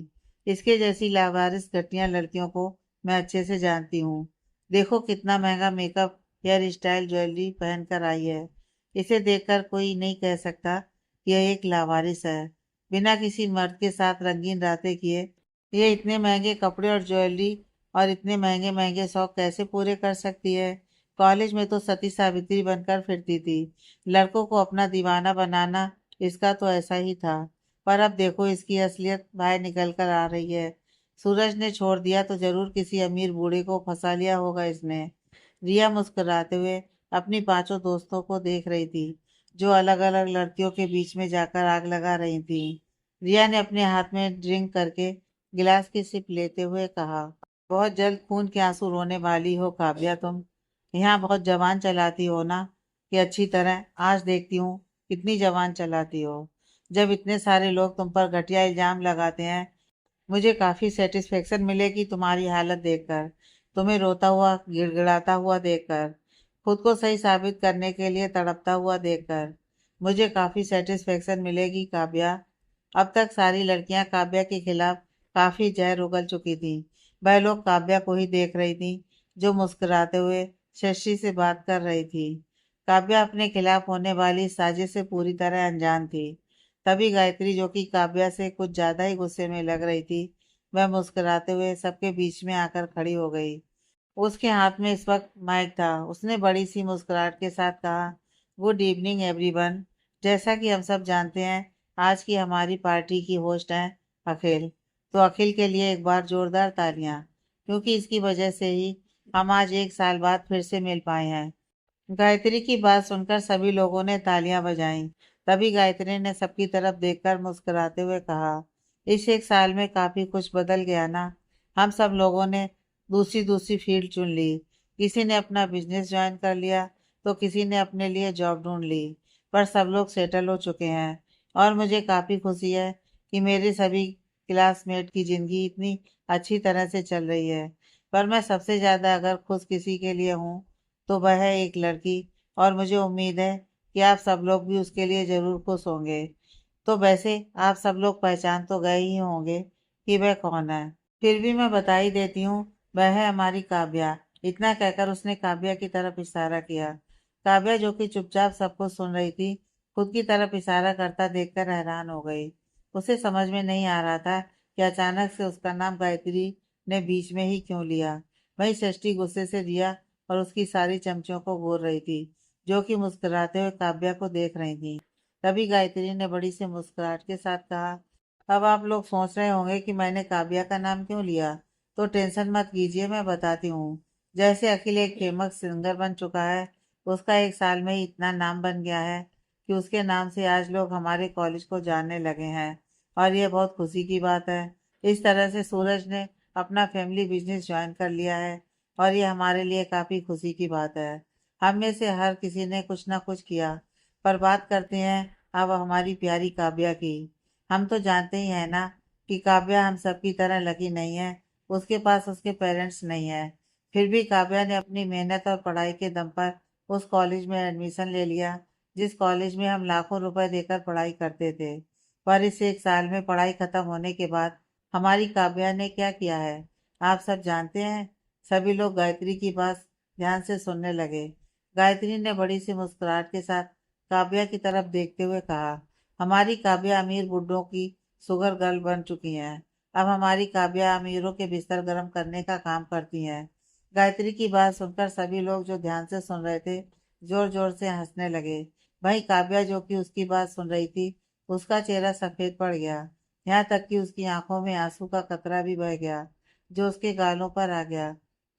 इसके जैसी लावारिस घटिया लड़कियों को मैं अच्छे से जानती हूँ। देखो कितना महंगा मेकअप, हेयर स्टाइल, ज्वेलरी पहन कर आई है। इसे देखकर कोई नहीं कह सकता कि यह एक लावारिस है। बिना किसी मर्द के साथ रंगीन रातें किए ये इतने महंगे कपड़े और ज्वेलरी और इतने महंगे महंगे शौक कैसे पूरे कर सकती है? कॉलेज में तो सती सावित्री बनकर फिरती थी। लड़कों को अपना दीवाना बनाना इसका तो ऐसा ही था। पर अब देखो इसकी असलियत बाहर निकल कर आ रही है। सूरज ने छोड़ दिया तो जरूर किसी अमीर बूढ़े को फंसा लिया होगा इसने। रिया मुस्कुराते हुए अपनी पांचों दोस्तों को देख रही थी, जो अलग अलग लड़कियों के बीच में जाकर आग लगा रही थी। रिया ने अपने हाथ में ड्रिंक करके गिलास की सिप लेते हुए कहा, बहुत जल्द खून के आंसू रोने वाली हो काव्या तुम। यहाँ बहुत जवान चलाती हो ना, कि अच्छी तरह आज देखती हूँ कितनी जवान चलाती हो। जब इतने सारे लोग तुम पर घटिया इल्जाम लगाते हैं, मुझे काफी सेटिस्फेक्शन मिलेगी तुम्हारी हालत देखकर, तुम्हें रोता हुआ गिड़गिड़ाता हुआ देखकर, खुद को सही साबित करने के लिए तड़पता हुआ देखकर। मुझे काफी सेटिस्फेक्शन मिलेगी काव्या। अब तक सारी लड़कियां काव्या के खिलाफ काफी जहर उगल चुकी थी। वह लोग काव्या को ही देख रही थी, जो मुस्कुराते हुए शशि से बात कर रही थी। काव्या अपने खिलाफ होने वाली साजिश से पूरी तरह अनजान थी। तभी गायत्री, जो कि काव्या से कुछ ज्यादा ही गुस्से में लग रही थी, वह मुस्कुराते हुए सबके बीच में आकर खड़ी हो गई। उसके हाथ में इस वक्त माइक था। उसने बड़ी सी मुस्कुराहट के साथ कहा, गुड इवनिंग एवरीवन। जैसा कि हम सब जानते हैं, आज की हमारी पार्टी की होस्ट हैं अखिल। तो अखिल के लिए एक बार जोरदार तालियां, क्योंकि इसकी वजह से ही हम आज एक साल बाद फिर से मिल पाए हैं। गायत्री की बात सुनकर सभी लोगों ने तालियां बजाईं। तभी गायत्री ने सबकी तरफ देखकर मुस्कुराते हुए कहा, इस एक साल में काफी कुछ बदल गया ना। हम सब लोगों ने दूसरी दूसरी फील्ड चुन ली। किसी ने अपना बिजनेस ज्वाइन कर लिया, तो किसी ने अपने लिए जॉब ढूंढ ली। पर सब लोग सेटल हो चुके हैं। और मुझे काफी खुशी है कि मेरे सभी क्लासमेट की जिंदगी इतनी अच्छी तरह से चल रही है। पर मैं सबसे ज्यादा अगर खुश किसी के लिए हूँ तो वह है एक लड़की। और मुझे उम्मीद है कि आप सब लोग भी उसके लिए जरूर खुश होंगे। तो वैसे आप सब लोग पहचान तो गए ही होंगे कि वह कौन है। फिर भी मैं बता ही देती हूँ, वह है हमारी काव्या। इतना कहकर उसने काव्या की तरफ इशारा किया। काव्या, जो कि चुपचाप सब कुछ सुन रही थी, खुद की तरफ इशारा करता देखकर हैरान हो गई। उसे समझ में नहीं आ रहा था कि अचानक से उसका नाम गायत्री ने बीच में ही क्यों लिया। वही सृष्टि गुस्से से रिया और उसकी सारी चमचियों को घूर रही थी, जो कि मुस्कुराते हुए काव्या को देख रही थी। तभी गायत्री ने बड़ी सी मुस्कुराहट के साथ कहा, अब आप लोग सोच रहे होंगे कि मैंने काव्या का नाम क्यों लिया। तो टेंशन मत कीजिए, मैं बताती हूँ। जैसे अखिल एक फेमस सिंगर बन चुका है, उसका एक साल में ही इतना नाम बन गया है कि उसके नाम से आज लोग हमारे कॉलेज को जानने लगे हैं। और ये बहुत खुशी की बात है। इस तरह से सूरज ने अपना फैमिली बिजनेस ज्वाइन कर लिया है, और ये हमारे लिए काफी खुशी की बात है। हम में से हर किसी ने कुछ ना कुछ किया। पर बात करते हैं अब हमारी प्यारी काव्या की। हम तो जानते ही हैं ना कि काव्या हम सबकी तरह लकी नहीं है। उसके पास उसके पेरेंट्स नहीं है, फिर भी काव्या ने अपनी मेहनत और पढ़ाई के दम पर उस कॉलेज में एडमिशन ले लिया जिस कॉलेज में हम लाखों रुपए देकर पढ़ाई करते थे। पर इस एक साल में पढ़ाई खत्म होने के बाद हमारी काव्या ने क्या किया है आप सब जानते हैं। सभी लोग गायत्री की बात ध्यान से सुनने लगे। गायत्री ने बड़ी सी मुस्कुराहट के साथ काव्या की तरफ देखते हुए कहा, हमारी काव्या अमीर बुड्ढों की सुगर गर्ल बन चुकी हैं। अब हमारी काव्या अमीरों के बिस्तर गर्म करने का काम करती हैं। गायत्री की बात सुनकर सभी लोग जो ध्यान से सुन रहे थे जोर जोर से हंसने लगे। वहीं काव्या जो कि उसकी बात सुन रही थी उसका चेहरा सफेद पड़ गया। यहाँ तक कि उसकी आंखों में आंसू का कतरा भी बह गया जो उसके गालों पर आ गया।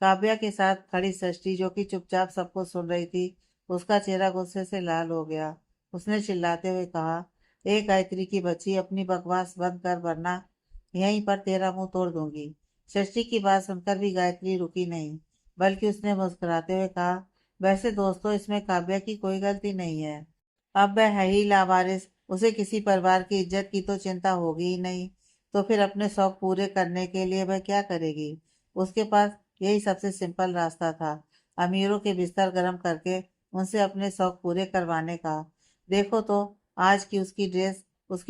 काव्या के साथ खड़ी सृष्टि जो कि चुपचाप सबको सुन रही थी उसका चेहरा गुस्से से लाल हो गया। उसने चिल्लाते हुए कहा, एक गायत्री की बच्ची, अपनी बकवास बंद कर वरना यहीं पर तेरा मुंह तोड़ दूंगी। सृष्टि की बात सुनकर भी गायत्री रुकी नहीं बल्कि उसने मुस्कुराते हुए कहा, वैसे दोस्तों इसमें काव्या की कोई गलती नहीं है। अब वह है ही लावारिस, उसे किसी परिवार की इज्जत की तो चिंता होगी ही नहीं। तो फिर अपने शौक पूरे करने के लिए वह क्या करेगी। उसके पास यही सबसे सिंपल रास्ता था, अमीरों के बिस्तर गर्म करके उनसे अपने शौक पूरे करवाने का। देखो तो आज की उसकी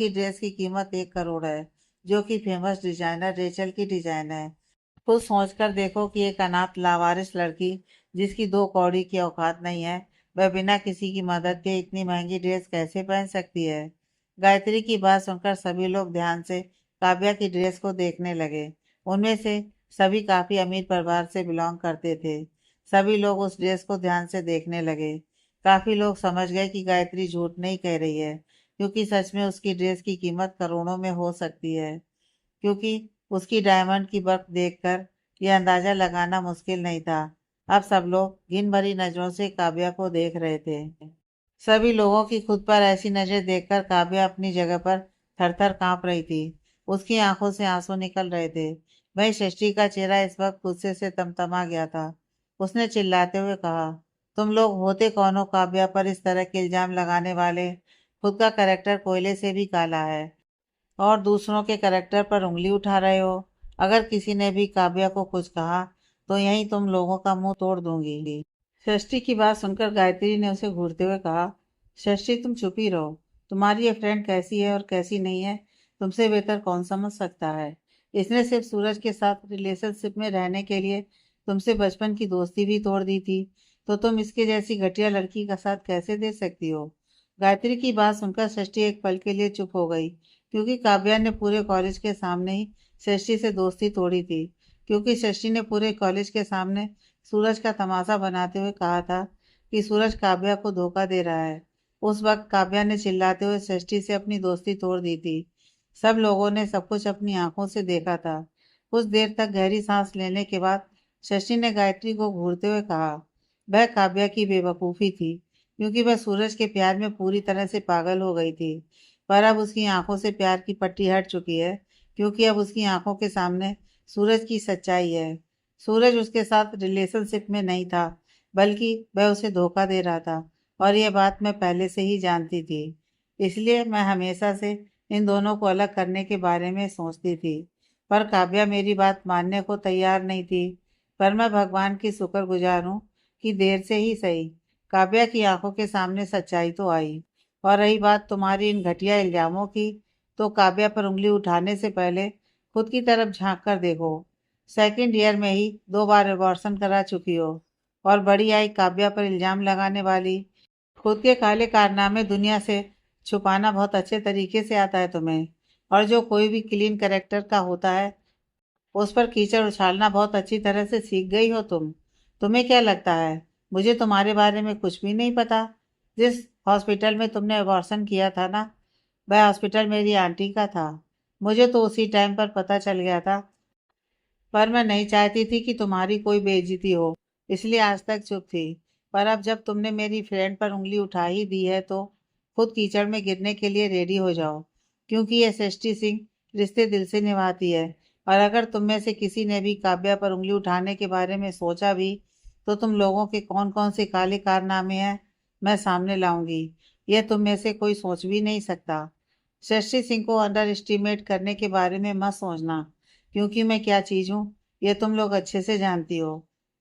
ड्रेस की कीमत 1 करोड़ है जो कि फेमस डिजाइनर रेचल की डिजाइन है। खुद सोचकर देखो कि एक अनाथ लावारिस लड़की जिसकी 2 कौड़ी की औकात नहीं है वह बिना किसी की मदद के इतनी महंगी ड्रेस कैसे पहन सकती है। गायत्री की बात सुनकर सभी लोग ध्यान से काव्या की ड्रेस को देखने लगे। उनमें से सभी काफी अमीर परिवार से बिलोंग करते थे। सभी लोग उस ड्रेस को ध्यान से देखने लगे। काफी लोग समझ गए कि गायत्री झूठ नहीं कह रही है क्योंकि सच में उसकी ड्रेस की कीमत करोड़ों में हो सकती है। क्योंकि उसकी डायमंड की बर्फ देखकर यह अंदाजा लगाना मुश्किल नहीं था। अब सब लोग घिन भरी नजरों से काव्या को देख रहे थे। सभी लोगों की खुद पर ऐसी नजर देखकर काव्या अपनी जगह पर थर थर कांप रही थी। उसकी आंखों से आंसू निकल रहे थे। वहीं सृष्टि का चेहरा इस वक्त गुस्से से तमतमा गया था। उसने चिल्लाते हुए कहा, तुम लोग होते कौन हो काव्या पर इस तरह के इल्जाम लगाने वाले। खुद का कैरेक्टर कोयले से भी काला है और दूसरों के करैक्टर पर उंगली उठा रहे हो। अगर किसी ने भी काव्या को कुछ कहा तो यहीं तुम लोगों का मुंह तोड़ दूंगी। षष्ठी की बात सुनकर गायत्री ने उसे घूरते हुए कहा, षष्ठी तुम चुप ही रहो। तुम्हारी ये फ्रेंड कैसी है और कैसी नहीं है तुमसे बेहतर कौन समझ सकता है। इसने सिर्फ सूरज के साथ रिलेशनशिप में रहने के लिए तुमसे बचपन की दोस्ती भी तोड़ दी थी, तो तुम इसके जैसी घटिया लड़की का साथ कैसे दे सकती हो। गायत्री की बात सुनकर षष्ठी एक पल के लिए चुप हो गई क्योंकि काव्या ने पूरे कॉलेज के सामने ही षष्ठी से दोस्ती तोड़ी थी। क्योंकि षष्ठी ने पूरे कॉलेज के सामने सूरज का तमाशा बनाते हुए कहा था कि सूरज काव्या को धोखा दे रहा है। उस वक्त काव्या ने चिल्लाते हुए षष्ठी से अपनी दोस्ती तोड़ दी थी। सब लोगों ने सब कुछ अपनी आंखों से देखा था। कुछ देर तक गहरी सांस लेने के बाद शशि ने गायत्री को घूरते हुए कहा, वह काव्या की बेवकूफ़ी थी क्योंकि वह सूरज के प्यार में पूरी तरह से पागल हो गई थी। पर अब उसकी आंखों से प्यार की पट्टी हट चुकी है क्योंकि अब उसकी आंखों के सामने सूरज की सच्चाई है। सूरज उसके साथ रिलेशनशिप में नहीं था बल्कि वह उसे धोखा दे रहा था और यह बात मैं पहले से ही जानती थी। इसलिए मैं हमेशा से इन दोनों को अलग करने के बारे में सोचती थी। पर काव्या मेरी बात मानने को तैयार नहीं थी। पर मैं भगवान की शुक्रगुजार हूँ कि देर से ही सही काव्या की आंखों के सामने सच्चाई तो आई। और रही बात तुम्हारी इन घटिया इल्जामों की, तो काव्या पर उंगली उठाने से पहले खुद की तरफ झांक कर देखो। सेकंड ईयर में ही 2 बार अबॉर्शन करा चुकी हो और बड़ी आई काव्या पर इल्जाम लगाने वाली। खुद के काले कारनामे दुनिया से छुपाना बहुत अच्छे तरीके से आता है तुम्हें। और जो कोई भी क्लीन कैरेक्टर का होता है उस पर कीचड़ उछालना बहुत अच्छी तरह से सीख गई हो तुम। तुम्हें क्या लगता है मुझे तुम्हारे बारे में कुछ भी नहीं पता। जिस हॉस्पिटल में तुमने अबॉर्शन किया था ना, वह हॉस्पिटल मेरी आंटी का था। मुझे तो उसी टाइम पर पता चल गया था। पर मैं नहीं चाहती थी कि तुम्हारी कोई बेइज्जती हो, इसलिए आज तक चुप थी। पर अब जब तुमने मेरी फ्रेंड पर उंगली उठा ही दी है तो खुद कीचड़ में गिरने के लिए रेडी हो जाओ। क्योंकि ये सृष्टि सिंह रिश्ते दिल से निभाती है। और अगर तुम में से किसी ने भी काव्या पर उंगली उठाने के बारे में सोचा भी तो तुम लोगों के कौन कौन से काले कारनामे हैं मैं सामने लाऊंगी। यह तुम में से कोई सोच भी नहीं सकता। शशि सिंह को अंडर एस्टिमेट करने के बारे में मत सोचना क्योंकि मैं क्या चीज़ हूँ ये तुम लोग अच्छे से जानती हो।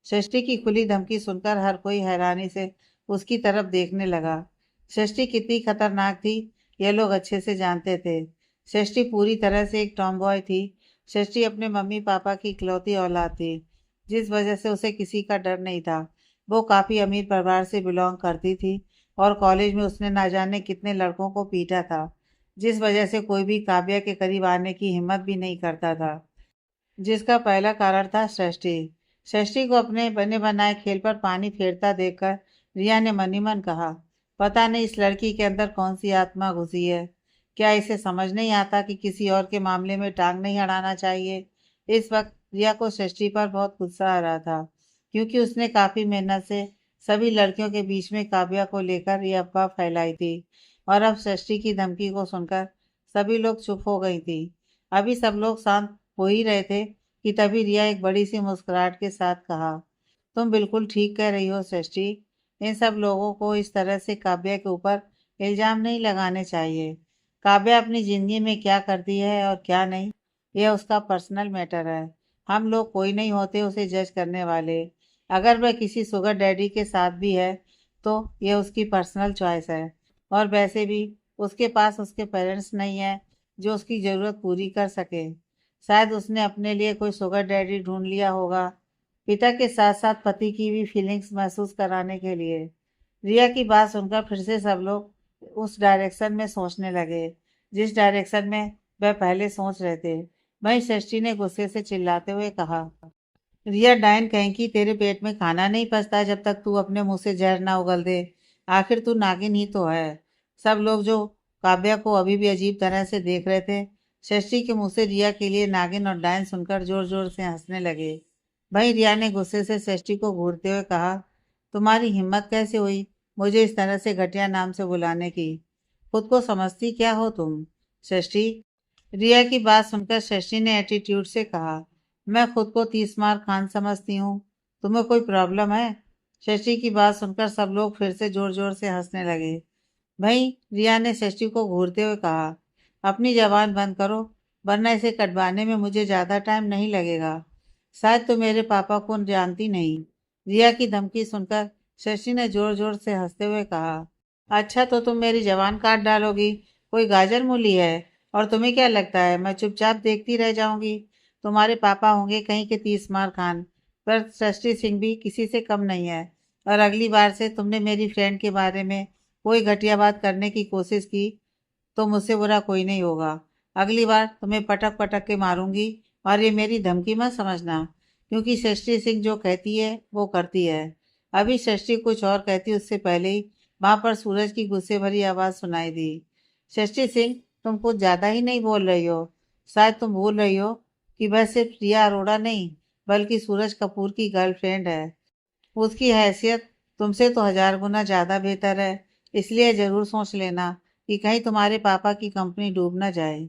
षष्ठी की खुली धमकी सुनकर हर कोई हैरानी से उसकी तरफ देखने लगा। षष्ठी कितनी खतरनाक थी, यह लोग अच्छे से जानते थे। षष्ठी पूरी तरह से एक टॉमबॉय थी। षष्ठी अपने मम्मी पापा की इकलौती औलाद थी, जिस वजह से उसे किसी का डर नहीं था। वो काफी अमीर परिवार से बिलोंग करती थी और कॉलेज में उसने ना जाने कितने लड़कों को पीटा था, जिस वजह से कोई भी काव्या के करीब आने की हिम्मत भी नहीं करता था। जिसका पहला कारण था षष्ठी। षष्ठी को अपने बने बनाए खेल पर पानी फेरता देखकर रिया ने मन ही मन कहा, पता नहीं इस लड़की के अंदर कौन सी आत्मा घुसी है। क्या इसे समझ नहीं आता कि किसी और के मामले में टांग नहीं अड़ाना चाहिए। इस वक्त रिया को षष्ठी पर बहुत गुस्सा आ रहा था, क्योंकि उसने काफी मेहनत से सभी लड़कियों के बीच में काव्या को लेकर ये अफवाह फैलाई थी, और अब षष्ठी की धमकी को सुनकर सभी लोग चुप हो गई थी। अभी सब लोग शांत हो ही रहे थे कि तभी रिया एक बड़ी सी मुस्कुराहट के साथ कहा, तुम बिल्कुल ठीक कह रही हो सृष्टि। इन सब लोगों को इस तरह से काव्या के ऊपर इल्जाम नहीं लगाने चाहिए। काव्या अपनी जिंदगी में क्या करती है और क्या नहीं, यह उसका पर्सनल मैटर है। हम लोग कोई नहीं होते उसे जज करने वाले। अगर वह किसी शुगर डैडी के साथ भी है तो यह उसकी पर्सनल चॉइस है, और वैसे भी उसके पास उसके पेरेंट्स नहीं है जो उसकी ज़रूरत पूरी कर सके। शायद उसने अपने लिए कोई शुगर डैडी ढूंढ लिया होगा, पिता के साथ साथ पति की भी फीलिंग्स महसूस कराने के लिए। रिया की बात सुनकर फिर से सब लोग उस डायरेक्शन में सोचने लगे जिस डायरेक्शन में वह पहले सोच रहे थे। वहीं षष्ठी ने गुस्से से चिल्लाते हुए कहा, रिया डायन कहीं की तेरे पेट में खाना नहीं पचता जब तक तू अपने मुंह से जहर ना उगल दे। आखिर तू नागिन ही तो है। सब लोग जो काव्या को अभी भी अजीब तरह से देख रहे थे, षष्ठी के मुंह से रिया के लिए नागिन और डायन सुनकर जोर जोर से हंसने लगे। वहीं रिया ने गुस्से से षष्ठी को घूरते हुए कहा, तुम्हारी हिम्मत कैसे हुई मुझे इस तरह से घटिया नाम से बुलाने की। खुद को समझती क्या हो तुम षष्ठी। रिया की बात सुनकर शशि ने एटीट्यूड से कहा, मैं खुद को 30 मार खान समझती हूँ, तुम्हें कोई प्रॉब्लम है। शशि की बात सुनकर सब लोग फिर से जोर जोर से हंसने लगे। भाई रिया ने शशि को घूरते हुए कहा, अपनी जबान बंद करो, वरना इसे कटवाने में मुझे ज्यादा टाइम नहीं लगेगा। शायद तो मेरे पापा को जानती नहीं। रिया की धमकी सुनकर शशि ने जोर जोर से हंसते हुए कहा, अच्छा तो तुम मेरी जबान काट डालोगी, कोई गाजर मूली है। और तुम्हें क्या लगता है मैं चुपचाप देखती रह जाऊंगी। तुम्हारे पापा होंगे कहीं के 30 मार खान, पर सृष्टि सिंह भी किसी से कम नहीं है। और अगली बार से तुमने मेरी फ्रेंड के बारे में कोई घटिया बात करने की कोशिश की तो मुझसे बुरा कोई नहीं होगा। अगली बार तुम्हें पटक पटक के मारूंगी, और ये मेरी धमकी मत समझना, क्योंकि सृष्टि सिंह जो कहती है वो करती है। अभी सृष्टि कुछ और कहती उससे पहले ही वहां पर सूरज की गुस्से भरी आवाज सुनाई दी, सृष्टि सिंह तुम कुछ ज्यादा ही नहीं बोल रही हो। शायद तुम भूल रही हो कि वह सिर्फ रिया अरोड़ा नहीं बल्कि सूरज कपूर की गर्लफ्रेंड है। उसकी हैसियत तुमसे तो 1000 गुना ज्यादा बेहतर है। इसलिए जरूर सोच लेना कि कहीं तुम्हारे पापा की कंपनी डूब ना जाए।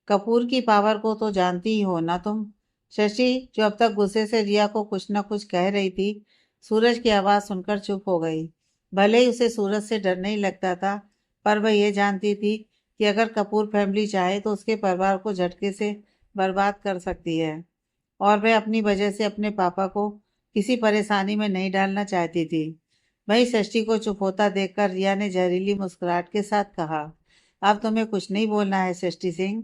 कपूर की पावर को तो जानती ही हो ना तुम। शशि जो अब तक गुस्से से रिया को कुछ न कुछ कह रही थी, सूरज की आवाज सुनकर चुप हो गई। भले ही उसे सूरज से डर नहीं लगता था, पर वह यह जानती थी कि अगर कपूर फैमिली चाहे तो उसके परिवार को झटके से बर्बाद कर सकती है, और वह अपनी वजह से अपने पापा को किसी परेशानी में नहीं डालना चाहती थी। वहीं षष्ठी को चुप होता देखकर रिया ने जहरीली मुस्कुराहट के साथ कहा, अब तुम्हें कुछ नहीं बोलना है षष्ठी सिंह।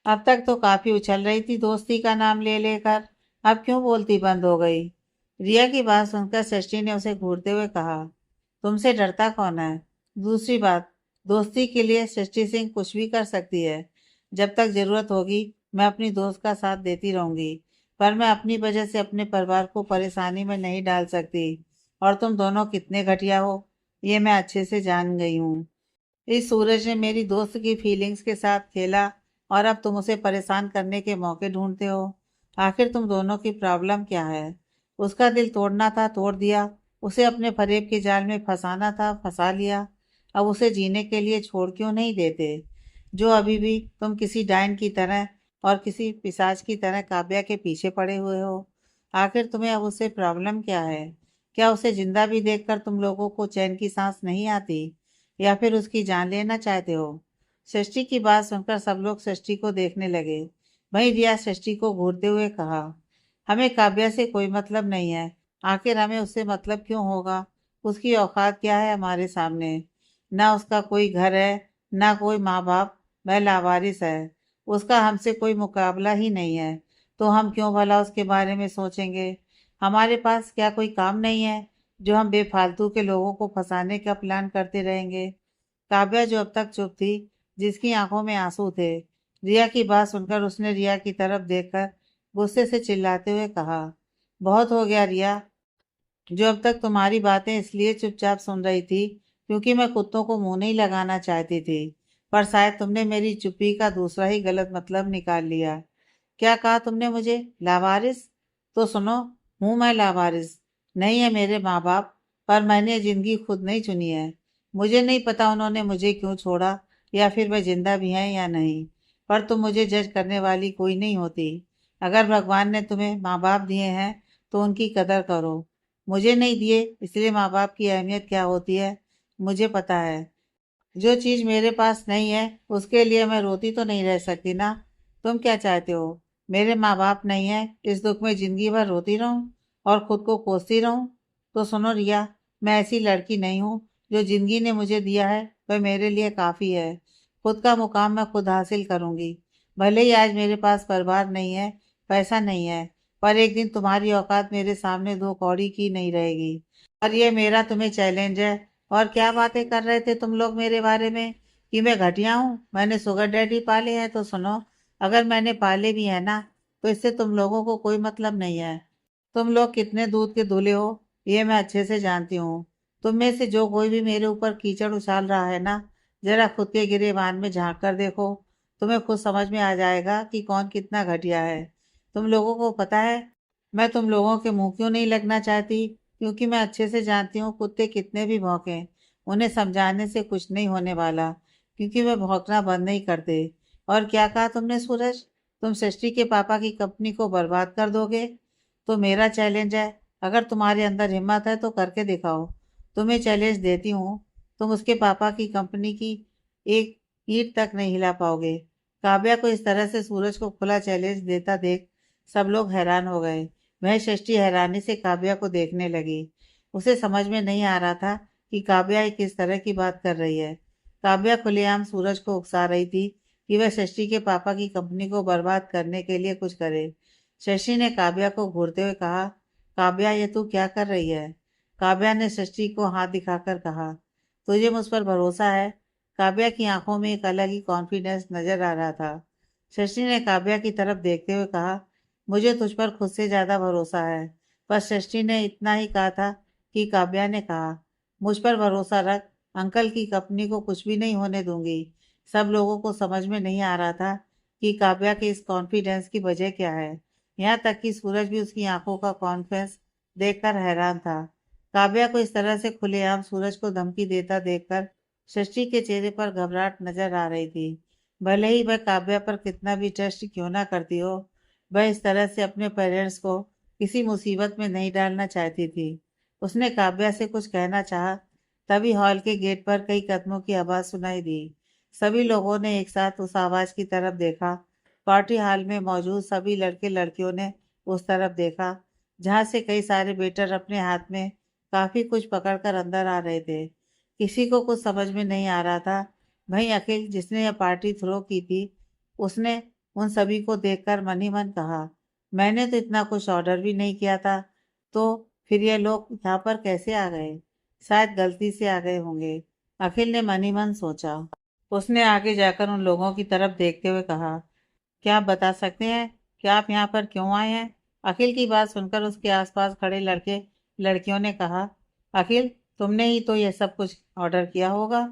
अब तक तो काफी उछल रही थी दोस्ती का नाम ले लेकर, अब क्यों बोलती बंद हो गई। रिया की बात सुनकर षष्ठी ने उसे घूरते हुए कहा, तुमसे डरता कौन है। दूसरी बात, दोस्ती के लिए षष्ठी सिंह कुछ भी कर सकती है। जब तक जरूरत होगी मैं अपनी दोस्त का साथ देती रहूंगी, पर मैं अपनी वजह से अपने परिवार को परेशानी में नहीं डाल सकती। और तुम दोनों कितने घटिया हो ये मैं अच्छे से जान गई हूँ। इस सूरज ने मेरी दोस्त की फीलिंग्स के साथ खेला, और अब तुम उसे परेशान करने के मौके ढूंढते हो। आखिर तुम दोनों की प्रॉब्लम क्या है। उसका दिल तोड़ना था तोड़ दिया, उसे अपने फरेब के जाल में फंसाना था फंसा लिया। अब उसे जीने के लिए छोड़ क्यों नहीं देते। जो अभी भी तुम किसी डायन की तरह और किसी पिशाच की तरह काव्या के पीछे पड़े हुए हो। आखिर तुम्हें अब उससे प्रॉब्लम क्या है। क्या उसे जिंदा भी देखकर तुम लोगों को चैन की सांस नहीं आती, या फिर उसकी जान लेना चाहते हो। षष्ठी की बात सुनकर सब लोग षष्ठी को देखने लगे। वहीं रिया षष्ठी को घूरते हुए कहा, हमें काव्या से कोई मतलब नहीं है, आखिर हमें उससे मतलब क्यों होगा? उसकी औकात क्या है हमारे सामने? ना उसका कोई घर है, ना कोई माँ बाप, वह लावारिस है। उसका हमसे कोई मुकाबला ही नहीं है, तो हम क्यों भला उसके बारे में सोचेंगे? हमारे पास क्या कोई काम नहीं है जो हम बेफालतू के लोगों को फंसाने का प्लान करते रहेंगे? काव्या, जो अब तक चुप थी, जिसकी आंखों में आंसू थे, रिया की बात सुनकर उसने रिया की तरफ देखकर गुस्से से चिल्लाते हुए कहा, बहुत हो गया रिया। जो अब तक तुम्हारी बातें इसलिए चुपचाप सुन रही थी क्योंकि मैं कुत्तों को मुंह नहीं लगाना चाहती थी, पर शायद तुमने मेरी चुप्पी का दूसरा ही गलत मतलब निकाल लिया। क्या कहा तुमने मुझे? लावारिस? तो सुनो, हूं मैं लावारिस। नहीं है मेरे माँ बाप, पर मैंने जिंदगी खुद नहीं चुनी है। मुझे नहीं पता उन्होंने मुझे क्यों छोड़ा, या फिर वह जिंदा भी हैं या नहीं, पर तुम मुझे जज करने वाली कोई नहीं होती। अगर भगवान ने तुम्हें माँ बाप दिए हैं तो उनकी कदर करो। मुझे नहीं दिए, इसलिए माँ बाप की अहमियत क्या होती है मुझे पता है। जो चीज मेरे पास नहीं है उसके लिए मैं रोती तो नहीं रह सकती ना। तुम क्या चाहते हो? मेरे माँ बाप नहीं है, इस दुख में जिंदगी भर रोती रहूं और खुद को कोसती रहूं? तो सुनो रिया, मैं ऐसी लड़की नहीं हूँ। जो जिंदगी ने मुझे दिया है वह मेरे लिए काफी है। खुद का मुकाम मैं खुद हासिल करूंगी। भले ही आज मेरे पास परिवार नहीं है, पैसा नहीं है, पर एक दिन तुम्हारी औकात मेरे सामने दो कौड़ी की नहीं रहेगी। और ये मेरा तुम्हें चैलेंज है। और क्या बातें कर रहे थे तुम लोग मेरे बारे में कि मैं घटिया हूँ, मैंने शुगर डैडी पाले हैं? तो सुनो, अगर मैंने पाले भी है ना, तो इससे तुम लोगों को कोई मतलब नहीं है। तुम लोग कितने दूध के धुले हो ये मैं अच्छे से जानती हूँ। तुम में से जो कोई भी मेरे ऊपर कीचड़ उछाल रहा है ना, जरा खुद के गिरेबान में झांक कर देखो। तुम्हें खुद समझ में आ जाएगा कि कौन कितना घटिया है। तुम लोगों को पता है मैं तुम लोगों के मुंह क्यों नहीं लगना चाहती? क्योंकि मैं अच्छे से जानती हूँ कुत्ते कितने भी भौंके, उन्हें समझाने से कुछ नहीं होने वाला, क्योंकि वे भौंकना बंद नहीं करते। और क्या कहा तुमने सूरज? तुम सृष्टि के पापा की कंपनी को बर्बाद कर दोगे? तो मेरा चैलेंज है, अगर तुम्हारे अंदर हिम्मत है तो करके दिखाओ। तुम्हें चैलेंज देती हूँ, तुम उसके पापा की कंपनी की एक ईंट तक नहीं हिला पाओगे। काव्या को इस तरह से सूरज को खुला चैलेंज देता देख सब लोग हैरान हो गए। वह सृष्टि हैरानी से काव्या को देखने लगी। उसे समझ में नहीं आ रहा था कि काव्या एक किस तरह की बात कर रही है। काव्या खुलेआम सूरज को उकसा रही थी कि वह सृष्टि के पापा की कंपनी को बर्बाद करने के लिए कुछ करे। शशि ने काव्या को घूरते हुए कहा, काव्या ये तू क्या कर रही है? काव्या ने शशि को हाथ दिखाकर कहा, तुझे मुझ पर भरोसा है? काव्या की आंखों में एक अलग ही कॉन्फिडेंस नजर आ रहा था। शशि ने काव्या की तरफ देखते हुए कहा, मुझे तुझ पर खुद से ज्यादा भरोसा है। पर शशि ने इतना ही कहा था कि काव्या ने कहा, मुझ पर भरोसा रख, अंकल की कंपनी को कुछ भी नहीं होने दूंगी। सब लोगों को समझ में नहीं आ रहा था कि काव्या के इस कॉन्फिडेंस की वजह क्या है। यहाँ तक कि सूरज भी उसकी आंखों का कॉन्फिडेंस देखकर हैरान था। काव्या को इस तरह से खुलेआम सूरज को धमकी देता देखकर शशि के चेहरे पर घबराहट नजर आ रही थी। भले ही वह काव्या पर कितना भी ट्रस्ट क्यों ना करती हो, वह इस तरह से अपने पेरेंट्स को किसी मुसीबत में नहीं डालना चाहती थी। उसने काव्या से कुछ कहना चाहा, तभी हॉल के गेट पर कई कदमों की आवाज सुनाई दी। सभी लोगों ने एक साथ उस आवाज की तरफ देखा। पार्टी हॉल में मौजूद सभी लड़के लड़कियों ने उस तरफ देखा, जहां से कई सारे वेटर अपने हाथ में काफी कुछ पकड़कर अंदर आ रहे थे। किसी को कुछ समझ में नहीं आ रहा था। वहीं अखिल, जिसने यह पार्टी थ्रो की थी, उसने उन सभी को देखकर मन ही मन कहा, मैंने तो इतना कुछ ऑर्डर भी नहीं किया था, तो फिर ये लोग यहाँ पर कैसे आ गए? शायद गलती से आ गए होंगे, अखिल ने मन ही मन सोचा। उसने आगे जाकर उन लोगों की तरफ देखते हुए कहा, क्या आप बता सकते हैं कि आप यहाँ पर क्यों आए हैं? अखिल की बात सुनकर उसके आसपास खड़े लड़के लड़कियों ने कहा, अखिल, तुमने ही तो यह सब कुछ ऑर्डर किया होगा।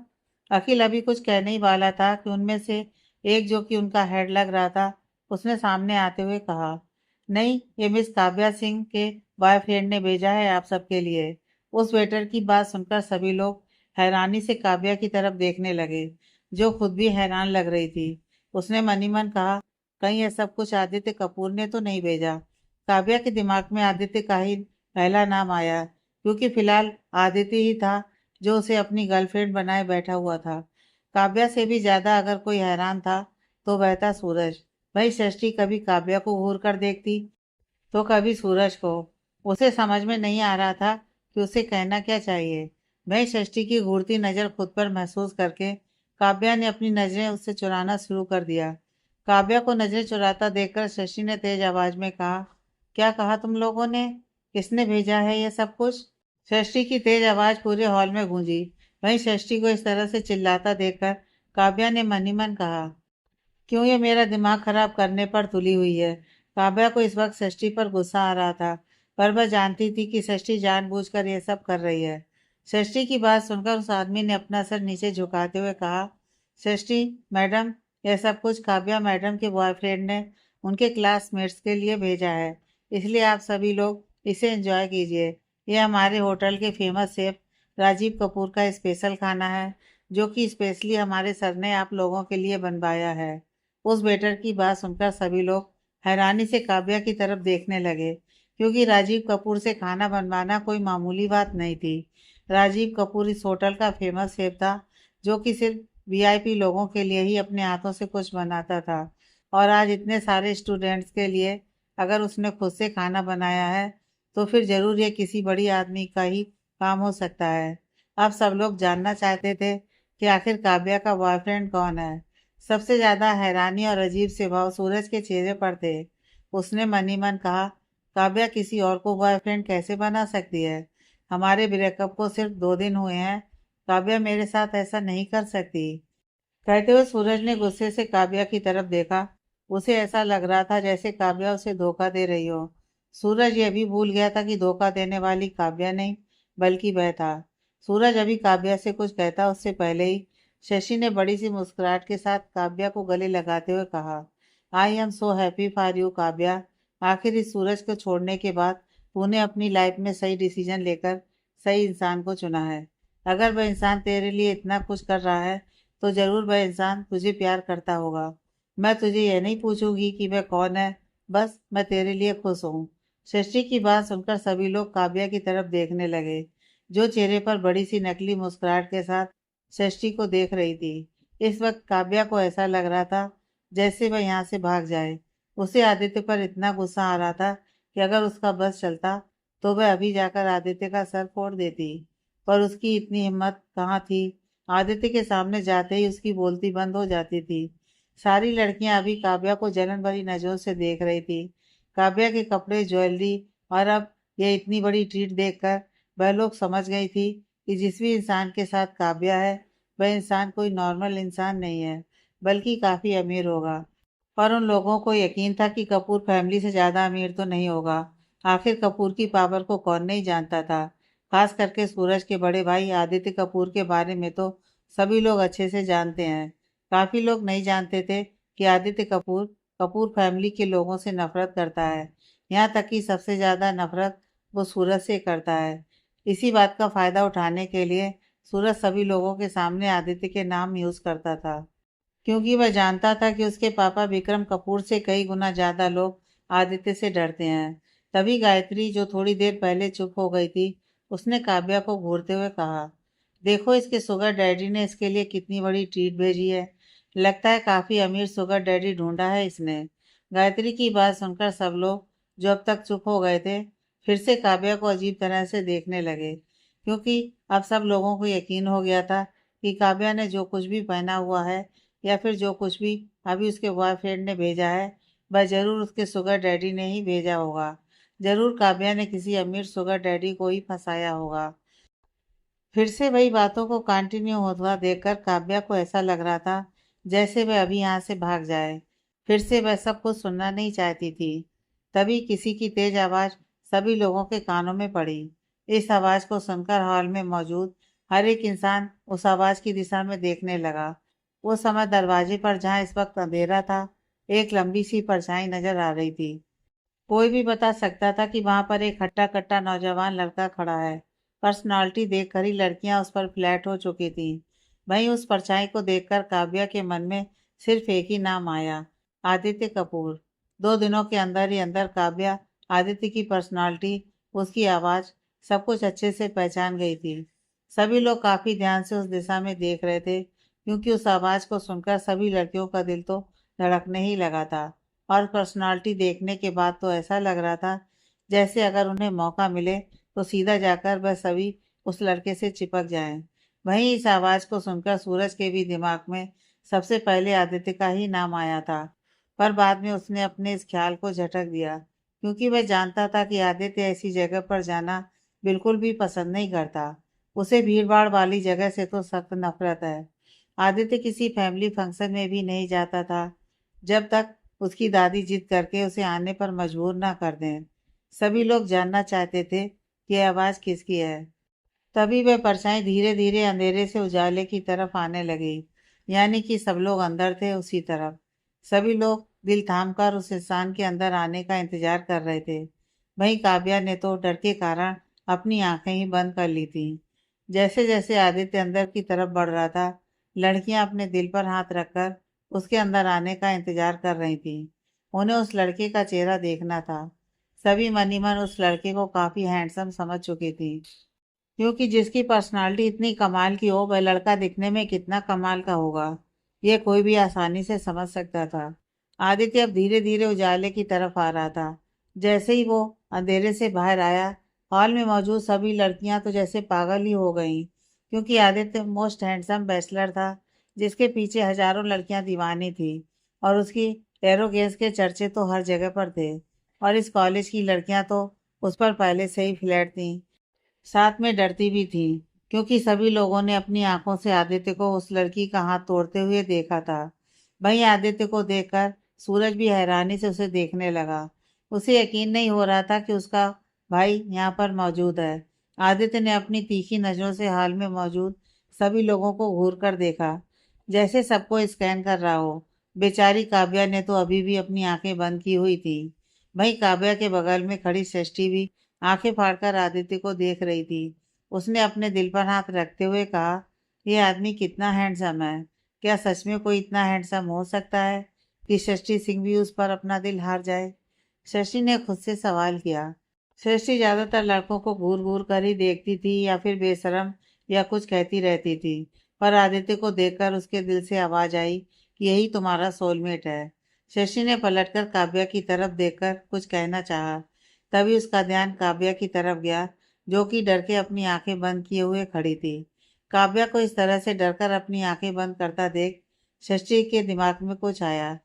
अखिल अभी कुछ कहने ही वाला था कि उनमें से एक, जो कि उनका हेड लग रहा था, उसने सामने आते हुए कहा, नहीं, ये मिस काव्या सिंह के बॉयफ्रेंड ने भेजा है आप सबके लिए। उस वेटर की बात सुनकर सभी लोग हैरानी से काव्या की तरफ देखने लगे, जो खुद भी हैरान लग रही थी। उसने मन ही मन कहा, कहीं ये सब कुछ आदित्य कपूर ने तो नहीं भेजा? काव्या के दिमाग में आदित्य का ही पहला नाम आया, क्योंकि फिलहाल आदित्य ही था जो उसे अपनी गर्लफ्रेंड बनाए बैठा हुआ था। काव्या से भी ज्यादा अगर कोई हैरान था तो वह था सूरज। भाई सृष्टि कभी काव्या को घूर कर देखती तो कभी सूरज को। उसे समझ में नहीं आ रहा था कि उसे कहना क्या चाहिए। वह षष्ठी की घूरती नज़र खुद पर महसूस करके काव्या ने अपनी नज़रें उससे चुराना शुरू कर दिया। काव्या को नज़रें चुराता देखकर शशि ने तेज आवाज में कहा, क्या कहा तुम लोगों ने? किसने भेजा है ये सब कुछ? षष्ठी की तेज आवाज पूरे हॉल में गूंजी। वहीं षष्ठी को इस तरह से चिल्लाता देखकर काव्या ने मन ही मन कहा, क्यों ये मेरा दिमाग खराब करने पर तुली हुई है। काव्या को इस वक्त षष्ठी पर गुस्सा आ रहा था, पर वह जानती थी कि षष्ठी जानबूझकर यह सब कर रही है। षष्ठी की बात सुनकर उस आदमी ने अपना सर नीचे झुकाते हुए कहा, षष्ठी मैडम, यह सब कुछ काव्या मैडम के बॉयफ्रेंड ने उनके क्लासमेट्स के लिए भेजा है, इसलिए आप सभी लोग इसे एंजॉय कीजिए। यह हमारे होटल के फेमस शेफ राजीव कपूर का स्पेशल खाना है, जो कि स्पेशली हमारे सर ने आप लोगों के लिए बनवाया है। उस वेटर की बात सुनकर सभी लोग हैरानी से काव्या की तरफ देखने लगे, क्योंकि राजीव कपूर से खाना बनवाना कोई मामूली बात नहीं थी। राजीव कपूर इस होटल का फेमस शेफ था, जो कि सिर्फ वीआईपी लोगों के लिए ही अपने हाथों से कुछ बनाता था। और आज इतने सारे स्टूडेंट्स के लिए अगर उसने खुद से खाना बनाया है, तो फिर जरूर ये किसी बड़ी आदमी का ही काम हो सकता है। अब सब लोग जानना चाहते थे कि आखिर काव्या का बॉयफ्रेंड कौन है। सबसे ज्यादा हैरानी और अजीब से भाव सूरज के चेहरे पर थे। उसने मन ही मन कहा, काव्या किसी और को बॉयफ्रेंड कैसे बना सकती है? हमारे ब्रेकअप को सिर्फ 2 दिन हुए हैं, काव्या मेरे साथ ऐसा नहीं कर सकती। कहते हुए सूरज ने गुस्से से काव्या की तरफ देखा। उसे ऐसा लग रहा था जैसे काव्या उसे धोखा दे रही हो। सूरज यह भी भूल गया था कि धोखा देने वाली काव्या नहीं, बल्कि वह था। सूरज अभी काव्या से कुछ कहता उससे पहले ही शशि ने बड़ी सी मुस्कुराहट के साथ काव्या को गले लगाते हुए कहा, I am so happy for you Kavya. आखिर इस सूरज को छोड़ने के बाद तूने अपनी लाइफ में सही डिसीजन लेकर सही इंसान को चुना है। अगर वह इंसान तेरे लिए इतना कुछ कर रहा है, तो जरूर वह इंसान तुझे प्यार करता होगा। मैं तुझे यह नहीं पूछूंगी कि वह कौन है, बस मैं तेरे लिए खुश हूँ। शशि की बात सुनकर सभी लोग काव्या की तरफ देखने लगे, जो चेहरे पर बड़ी सी नकली मुस्कुराहट के साथ शशि को देख रही थी। इस वक्त काव्या को ऐसा लग रहा था जैसे वह यहाँ से भाग जाए। उसे आदित्य पर इतना गुस्सा आ रहा था कि अगर उसका बस चलता तो वह अभी जाकर आदित्य का सर फोड़ देती, पर उसकी इतनी हिम्मत कहाँ थी। आदित्य के सामने जाते ही उसकी बोलती बंद हो जाती थी। सारी लड़कियां अभी काव्या को जलन भरी नजरों से देख रही थी। काव्या के कपड़े, ज्वेलरी और अब ये इतनी बड़ी ट्रीट देखकर वह लोग समझ गई थी कि जिस भी इंसान के साथ काव्या है, वह इंसान कोई नॉर्मल इंसान नहीं है, बल्कि काफी अमीर होगा। पर उन लोगों को यकीन था कि कपूर फैमिली से ज्यादा अमीर तो नहीं होगा। आखिर कपूर की पावर को कौन नहीं जानता था। खास करके सूरज के बड़े भाई आदित्य कपूर के बारे में तो सभी लोग अच्छे से जानते हैं। काफी लोग नहीं जानते थे कि आदित्य कपूर कपूर फैमिली के लोगों से नफरत करता है। यहाँ तक कि सबसे ज्यादा नफरत वो सूरज से करता है। इसी बात का फायदा उठाने के लिए सूरज सभी लोगों के सामने आदित्य के नाम यूज करता था, क्योंकि वह जानता था कि उसके पापा विक्रम कपूर से कई गुना ज्यादा लोग आदित्य से डरते हैं। तभी गायत्री, जो थोड़ी देर पहले चुप हो गई थी, उसने काव्या को घूरते हुए कहा, देखो इसके शुगर डैडी ने इसके लिए कितनी बड़ी ट्रीट भेजी है। लगता है काफी अमीर शुगर डैडी ढूंढा है इसने। गायत्री की बात सुनकर सब लोग, जो अब तक चुप हो गए थे, फिर से काव्या को अजीब तरह से देखने लगे, क्योंकि अब सब लोगों को यकीन हो गया था कि काव्या ने जो कुछ भी पहना हुआ है, या फिर जो कुछ भी अभी उसके बॉयफ्रेंड ने भेजा है, वह जरूर उसके शुगर डैडी ने ही भेजा होगा। जरूर काव्या ने किसी अमीर शुगर डैडी को ही फंसाया होगा। फिर से वही बातों को कंटिन्यू होता देखकर काव्या को ऐसा लग रहा था जैसे वह अभी यहाँ से भाग जाए। फिर से वह सब कुछ सुनना नहीं चाहती थी। तभी किसी की तेज आवाज सभी लोगों के कानों में पड़ी। इस आवाज को सुनकर हॉल में मौजूद हर एक इंसान उस आवाज की दिशा में देखने लगा। वो समय दरवाजे पर, जहाँ इस वक्त अंधेरा था, एक लंबी सी परछाई नजर आ रही थी। कोई भी बता सकता था कि वहां पर एक हट्टा कट्टा नौजवान लड़का खड़ा है। पर्सनालिटी देखकर ही लड़कियां उस पर फ्लैट हो चुकी थी। वहीं उस परछाई को देखकर काव्या के मन में सिर्फ एक ही नाम आया, आदित्य कपूर। 2 दिनों के अंदर ही अंदर काव्या आदित्य की पर्सनालिटी, उसकी आवाज, सब कुछ अच्छे से पहचान गई थी। सभी लोग काफी ध्यान से उस दिशा में देख रहे थे, क्योंकि उस आवाज को सुनकर सभी लड़कियों का दिल तो धड़कने ही लगा था। और पर्सनालिटी देखने के बाद तो ऐसा लग रहा था जैसे अगर उन्हें मौका मिले तो सीधा जाकर वह सभी उस लड़के से चिपक जाएं। वहीं इस आवाज को सुनकर सूरज के भी दिमाग में सबसे पहले आदित्य का ही नाम आया था, पर बाद में उसने अपने इस ख्याल को झटक दिया, क्योंकि वह जानता था कि आदित्य ऐसी जगह पर जाना बिल्कुल भी पसंद नहीं करता। उसे भीड़-भाड़ वाली जगह से तो सख्त नफरत है। आदित्य किसी फैमिली फंक्शन में भी नहीं जाता था, जब तक उसकी दादी जिद करके उसे आने पर मजबूर ना कर दें। सभी लोग जानना चाहते थे कि ये आवाज़ किसकी है। तभी वह परछाई धीरे-धीरे अंधेरे से उजाले की तरफ आने लगी, यानी कि सब लोग अंदर थे उसी तरफ। सभी लोग दिल थामकर उस इंसान के अंदर आने का इंतजार कर रहे थे। वहीं काव्या ने तो डर के कारण अपनी आंखें ही बंद कर ली थीं। जैसे-जैसे आदित्य अंदर की तरफ बढ़ रहा था, लड़कियां अपने दिल पर हाथ रखकर उसके अंदर आने का इंतजार कर रही थीं। उन्हें उस लड़के का चेहरा देखना था। सभी मन ही मन उस लड़के को काफी हैंडसम समझ चुकी थी, क्योंकि जिसकी पर्सनालिटी इतनी कमाल की हो, वह लड़का दिखने में कितना कमाल का होगा, ये कोई भी आसानी से समझ सकता था। आदित्य अब धीरे धीरे उजाले की तरफ आ रहा था। जैसे ही वो अंधेरे से बाहर आया, हॉल में मौजूद सभी लड़कियां तो जैसे पागल ही हो गईं, क्योंकि आदित्य मोस्ट हैंडसम बैचलर था, जिसके पीछे हजारों लड़कियां दीवानी थी, और उसकी एरोगेंस के चर्चे तो हर जगह पर थे। और इस कॉलेज की लड़कियां तो उस पर पहले से ही फ्लैट थी, साथ में डरती भी थी, क्योंकि सभी लोगों ने अपनी आंखों से आदित्य को उस लड़की का हाथ तोड़ते हुए देखा था। वहीं आदित्य को देखकर सूरज भी हैरानी से उसे देखने लगा। उसे यकीन नहीं हो रहा था कि उसका भाई यहाँ पर मौजूद है। आदित्य ने अपनी तीखी नजरों से हाल में मौजूद सभी लोगों को घूर कर देखा, जैसे सबको स्कैन कर रहा हो। बेचारी काव्या ने तो अभी भी अपनी आंखें बंद की हुई थी। वहीं काव्या के बगल में खड़ी सृष्टि भी आंखें फाड़कर आदित्य को देख रही थी। उसने अपने दिल पर हाथ रखते हुए कहा, यह आदमी कितना हैंडसम है। क्या सच में कोई इतना हैंडसम हो सकता है कि सृष्टि सिंह भी उस पर अपना दिल हार जाए? शशि ने खुद से सवाल किया। सृष्टि ज्यादातर लड़कों को घूर घूर कर ही देखती थी, या फिर बेशरम या कुछ कहती रहती थी, पर आदित्य को देखकर उसके दिल से आवाज आई कि यही तुम्हारा सोलमेट है। शशि ने पलटकर काव्या की तरफ देखकर कुछ कहना चाहा, तभी उसका ध्यान काव्या की तरफ गया, जो कि डर के अपनी आंखें बंद किए हुए खड़ी थी। काव्या को इस तरह से डरकर अपनी आंखें बंद करता देख शशि के दिमाग में कुछ आया,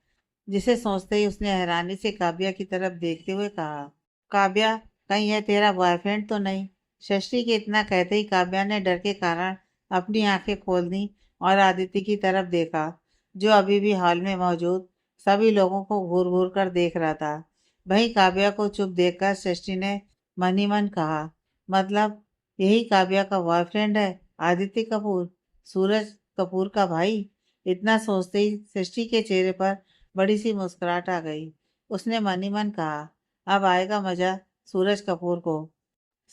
जिसे सोचते ही उसने हैरानी से काव्या की तरफ देखते हुए कहा, काव्या, कहीं यह तेरा बॉयफ्रेंड तो नहीं? शशि के इतना कहते ही काव्या ने डर के कारण अपनी आंखें खोल दी और आदित्य की तरफ देखा, जो अभी भी हॉल में मौजूद सभी लोगों को घूर घूर कर देख रहा था। वहीं काव्या को चुप देखकर सृष्टि ने मन ही मन कहा, मतलब यही काव्या का बॉयफ्रेंड है, आदित्य कपूर, सूरज कपूर का भाई। इतना सोचते ही सृष्टि के चेहरे पर बड़ी सी मुस्कुराहट आ गई। उसने मन ही मन कहा, अब आएगा मजा सूरज कपूर को।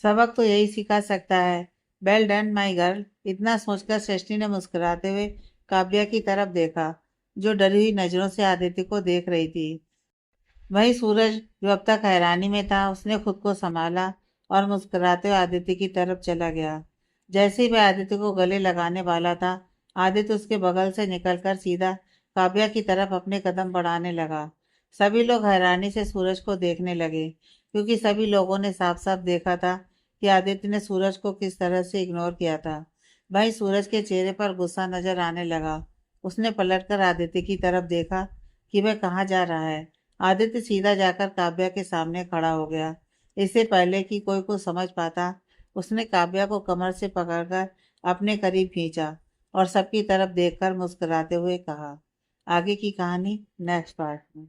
सबक तो यही सिखा सकता है। Well done my girl. इतना सोचकर सृष्टि ने मुस्कुराते हुए काव्या की तरफ देखा, जो डरी हुई नजरों से आदित्य को देख रही थी। वहीं सूरज, जो अब तक हैरानी में था, उसने खुद को संभाला और मुस्कुराते हुए आदित्य की तरफ चला गया। जैसे ही वह आदित्य को गले लगाने वाला था, आदित्य उसके बगल से निकलकर सीधा काव्या की तरफ अपने कदम बढ़ाने लगा। सभी लोग हैरानी से सूरज को देखने लगे, क्योंकि सभी लोगों ने साफ साफ देखा था कि आदित्य ने सूरज को किस तरह से इग्नोर किया था। वहीं सूरज के चेहरे पर गुस्सा नजर आने लगा। उसने पलटकर आदित्य की तरफ देखा कि वह कहाँ जा रहा है। आदित्य सीधा जाकर काव्या के सामने खड़ा हो गया। इससे पहले कि कोई कुछ समझ पाता, उसने काव्या को कमर से पकड़कर अपने करीब खींचा और सबकी तरफ देखकर मुस्कुराते हुए कहा, आगे की कहानी नेक्स्ट पार्ट में।